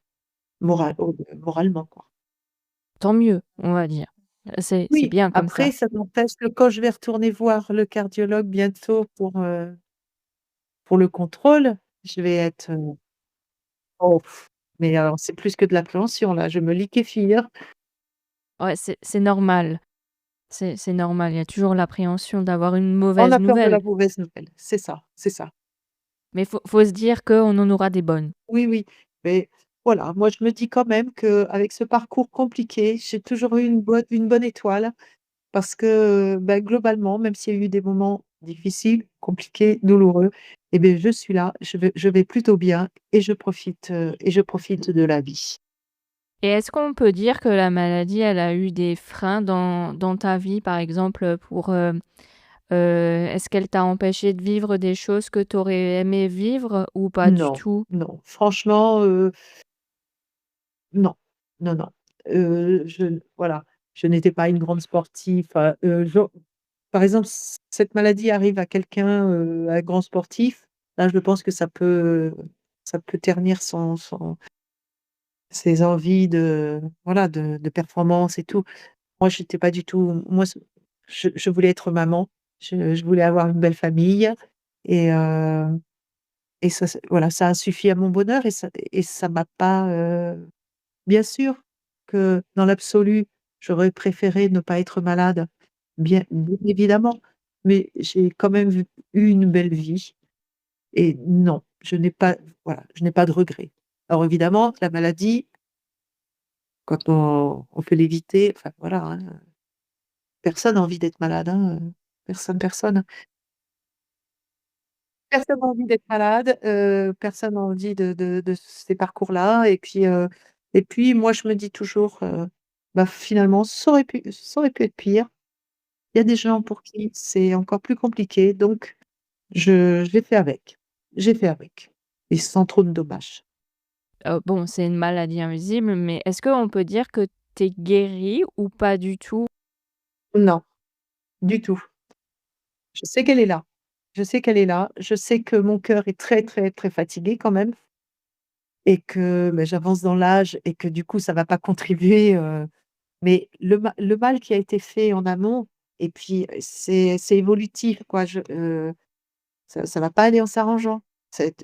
moralement, quoi. Tant mieux, on va dire. C'est Oui, bien comme après ça. ça n'empêche que quand je vais retourner voir le cardiologue bientôt pour le contrôle, je vais être, oh, mais alors c'est plus que de l'appréhension là, je me liquéfie, hein. Ouais, c'est normal. C'est normal, il y a toujours l'appréhension d'avoir une On mauvaise a peur de la nouvelle, mauvaise nouvelle, c'est ça, c'est ça. mais faut se dire qu'on en aura des bonnes. Oui, oui, mais voilà, moi je me dis quand même qu'avec ce parcours compliqué, j'ai toujours eu une bonne étoile parce que, globalement, même s'il y a eu des moments difficiles, compliqués, douloureux et beh, je suis là, je vais plutôt bien et je profite de la vie. Et est-ce qu'on peut dire que la maladie, elle a eu des freins dans ta vie, par exemple, est-ce qu'elle t'a empêché de vivre des choses que tu aurais aimé vivre ou pas du Non, tout? non, franchement, non, non, non. Voilà, je n'étais pas une grande sportive, par exemple, cette maladie arrive à quelqu'un, à un grand sportif, là, je pense que ça peut ternir ses envies de voilà, de performance et tout. Moi, j'étais pas du tout moi, je voulais être maman, je voulais avoir une belle famille et ça, voilà, ça a suffi à mon bonheur et ça m'a pas, bien sûr que dans l'absolu, j'aurais préféré ne pas être malade, bien évidemment, mais j'ai quand même eu une belle vie et non, je n'ai pas voilà, je n'ai pas de regrets. Alors évidemment, la maladie, quand on peut l'éviter, enfin voilà, hein, personne n'a envie d'être malade, hein, personne, personne. Personne n'a envie d'être malade, personne n'a envie de ces parcours-là et puis moi je me dis toujours, finalement ça aurait pu être pire. Il y a des gens pour qui c'est encore plus compliqué donc j'ai fait avec. J'ai fait avec et sans trop de dommages. Bon, c'est une maladie invisible, mais est-ce qu'on peut dire que tu es guérie ou pas du tout? Non, du tout. Je sais qu'elle est là. Je sais qu'elle est là. Je sais que mon cœur est très, très, très fatigué quand même et que, j'avance dans l'âge et que du coup ça va pas contribuer, mais le mal qui a été fait en amont et puis, c'est évolutif quoi, ça va pas aller en s'arrangeant. C'est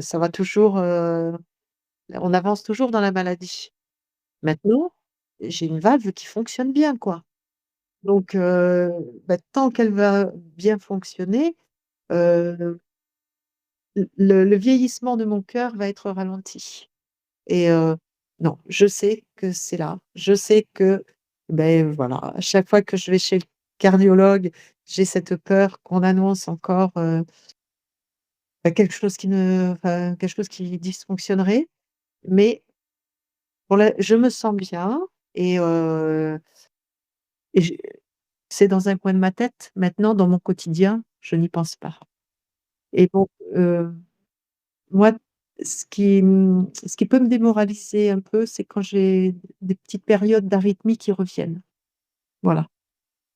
ça va toujours, on avance toujours dans la maladie. Maintenant, j'ai une valve qui fonctionne bien quoi, donc tant qu'elle va bien fonctionner, heu, le vieillissement de mon cœur va être ralenti. Et non, je sais que c'est là. Je sais que, voilà, à chaque fois que je vais chez le cardiologue, j'ai cette peur qu'on annonce encore, quelque chose qui dysfonctionnerait. Mais je me sens bien et et je c'est dans un coin de ma tête. Maintenant, dans mon quotidien, je n'y pense pas. Et donc, moi, ce qui peut me démoraliser un peu, c'est quand j'ai des petites périodes d'arythmie qui reviennent. Voilà.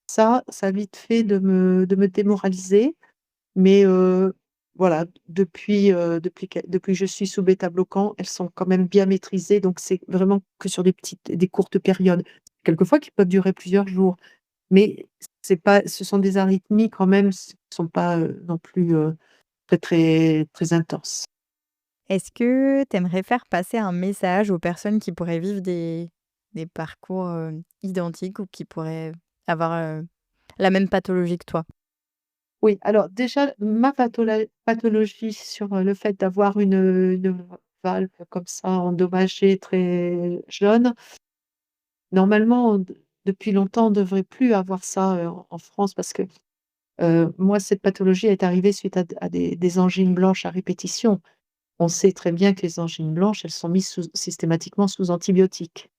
Ça a vite fait de me démoraliser, mais voilà, depuis que je suis sous bêta-bloquant, elles sont quand même bien maîtrisées, donc c'est vraiment que sur des courtes périodes, quelquefois qui peuvent durer plusieurs jours, mais ce sont des arythmies quand même, qui sont pas, non plus, très, très, très intenses. Est-ce que tu aimerais faire passer un message aux personnes qui pourraient vivre des parcours, identiques ou qui pourraient avoir, la même pathologie que toi? Oui, alors déjà, ma pathologie sur, le fait d'avoir une valve comme ça endommagée très jeune, normalement, depuis longtemps, on ne devrait plus avoir ça, en France parce que, moi, cette pathologie est arrivée suite à des angines blanches à répétition. On sait très bien que les angines blanches, elles sont mises systématiquement sous antibiotiques.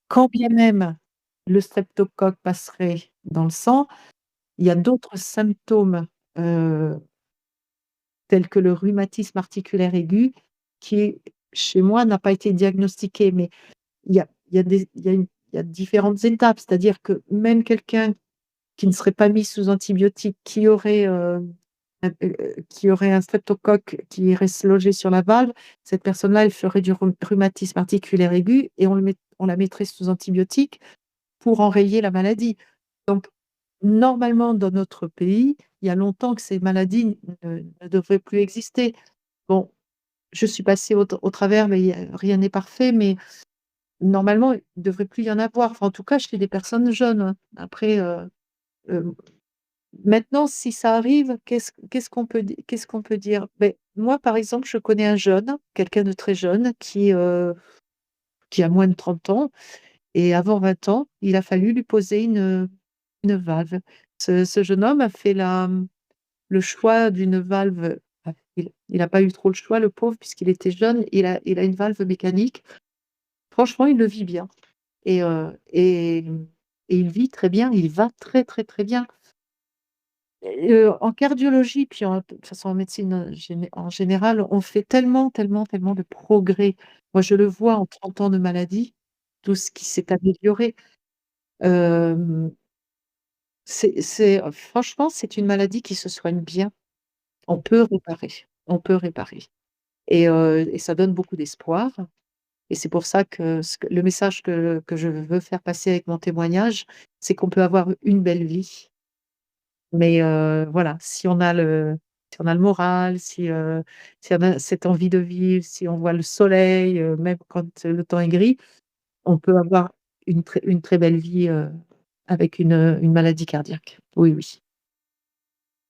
Quand bien même le streptocoque passerait dans le sang, il y a d'autres symptômes, heu, tels que le rhumatisme articulaire aigu qui, chez moi, n'a pas été diagnostiqué. Mais il y a différentes étapes. C'est-à-dire que même quelqu'un qui ne serait pas mis sous antibiotiques, qui aurait un streptocoque qui irait se loger sur la valve, cette personne-là, elle ferait du rhumatisme articulaire aigu et on la mettrait sous antibiotiques pour enrayer la maladie. Donc normalement, dans notre pays, il y a longtemps que ces maladies ne devraient plus exister. Bon, je suis passée au travers, mais rien n'est parfait, mais normalement, il ne devrait plus y en avoir. Enfin, en tout cas, chez des personnes jeunes, hein. Après, heu, maintenant, si ça arrive, qu'est-ce qu'on peut dire? Beh, moi, par exemple, je connais un jeune, quelqu'un de très jeune qui a moins de 30 ans et avant 20 ans, il a fallu lui poser une valve. Ce jeune homme a fait le choix d'une valve. Il a pas eu trop le choix, le pauvre, puisqu'il était jeune. Il a une valve mécanique. Franchement, il le vit bien et il vit très bien. Il va très, très, très bien. En cardiologie, puis de toute façon en médecine, en général, on fait tellement, tellement, tellement de progrès. Moi, je le vois en 30 ans de maladie, tout ce qui s'est amélioré. Hem, franchement, c'est une maladie qui se soigne bien. On peut réparer et ça donne beaucoup d'espoir et c'est pour ça que le message que je veux faire passer avec mon témoignage, c'est qu'on peut avoir une belle vie. Mais voilà, si on a le moral, si on a cette envie de vivre, si on voit le soleil, même quand le temps est gris, on peut avoir une très belle vie, avec une maladie cardiaque. Oui, oui.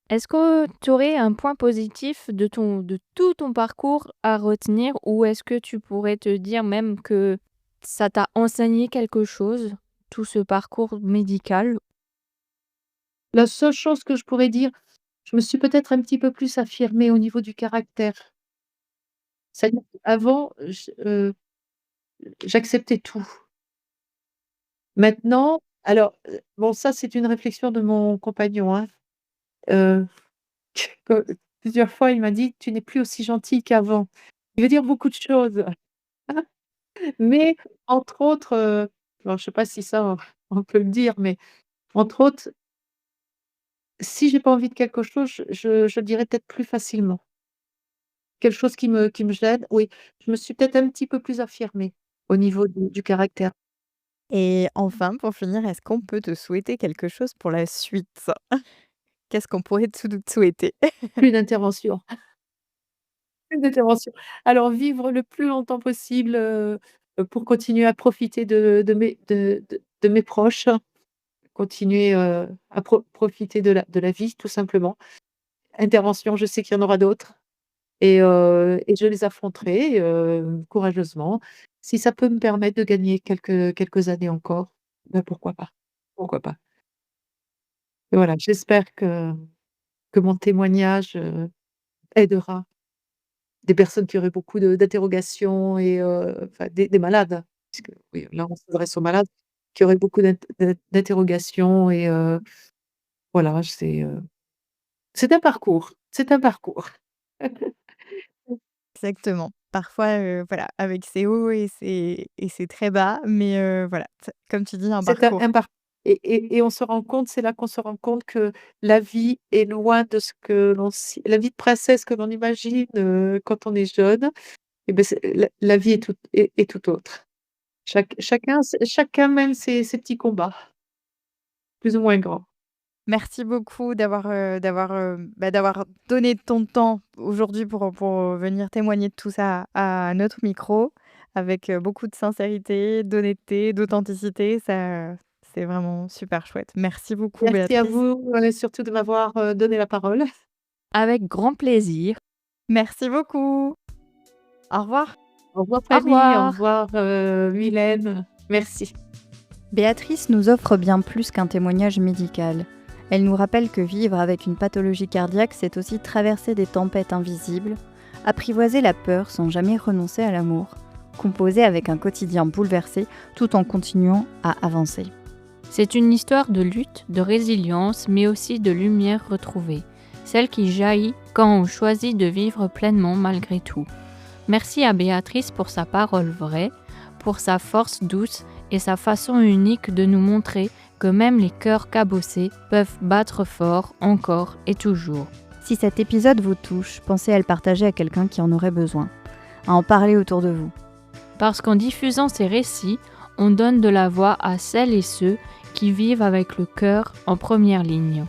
Est-ce que tu aurais un point positif de tout ton parcours à retenir ou est-ce que tu pourrais te dire même que ça t'a enseigné quelque chose, tout ce parcours médical? La seule chose que je pourrais dire, je me suis peut-être un petit peu plus affirmée au niveau du caractère. C'est-à-dire qu'avant, j'acceptais tout. Maintenant alors, bon, ça c'est une réflexion de mon compagnon, hein, heu, que plusieurs fois il m'a dit: «Tu n'es plus aussi gentille qu'avant». Il veut dire beaucoup de choses, mais entre autres, alors je sais pas si ça on peut le dire, mais entre autres, si j'ai pas envie de quelque chose, je le dirais peut-être plus facilement. Quelque chose qui me gêne, oui, je me suis peut-être un petit peu plus affirmée au niveau du caractère. Et enfin, pour finir, est-ce qu'on peut te souhaiter quelque chose pour la suite? Qu'est-ce qu'on pourrait te souhaiter? Plus d'intervention, plus d'intervention. Alors vivre le plus longtemps possible, pour continuer à profiter de mes proches, continuer, à profiter de la vie tout simplement. Intervention, je sais qu'il y en aura d'autres et je les affronterai, courageusement. Si ça peut me permettre de gagner quelques années encore, ben pourquoi pas? Pourquoi pas? Et voilà, j'espère que mon témoignage, aidera des personnes qui auraient beaucoup d'interrogations et enfin des malades, hein, puisque oui, là on s'adresse aux malades, qui auraient beaucoup d'interrogations et voilà, c'est un parcours, c'est un parcours. Exactement. Parfois, voilà, avec ses hauts et ses très bas, mais voilà, comme tu dis, un C'est un parcours. par et on se rend compte, c'est là qu'on se rend compte que la vie est loin de ce que la vie de princesse que l'on imagine, quand on est jeune et beh, c'est la vie est tout autre. Chacun mène ses petits combats, plus ou moins grands. Merci beaucoup d'avoir donné ton temps aujourd'hui pour venir témoigner de tout ça à notre micro avec, beaucoup de sincérité, d'honnêteté, d'authenticité. Ça, c'est vraiment super chouette. Merci beaucoup Merci à Béatrice. vous, surtout de m'avoir, donné la parole. Avec grand plaisir. Merci beaucoup. Au revoir. Au revoir Au Fanny, au revoir. revoir, Mylène. Merci. Béatrice nous offre bien plus qu'un témoignage médical. Elle nous rappelle que vivre avec une pathologie cardiaque, c'est aussi traverser des tempêtes invisibles, apprivoiser la peur sans jamais renoncer à l'amour, composer avec un quotidien bouleversé tout en continuant à avancer. C'est une histoire de lutte, de résilience, mais aussi de lumière retrouvée, celle qui jaillit quand on choisit de vivre pleinement malgré tout. Merci à Béatrice pour sa parole vraie, pour sa force douce et sa façon unique de nous montrer que même les cœurs cabossés peuvent battre fort encore et toujours. Si cet épisode vous touche, pensez à le partager à quelqu'un qui en aurait besoin, à en parler autour de vous. Parce qu'en diffusant ces récits, on donne de la voix à celles et ceux qui vivent avec le cœur en première ligne.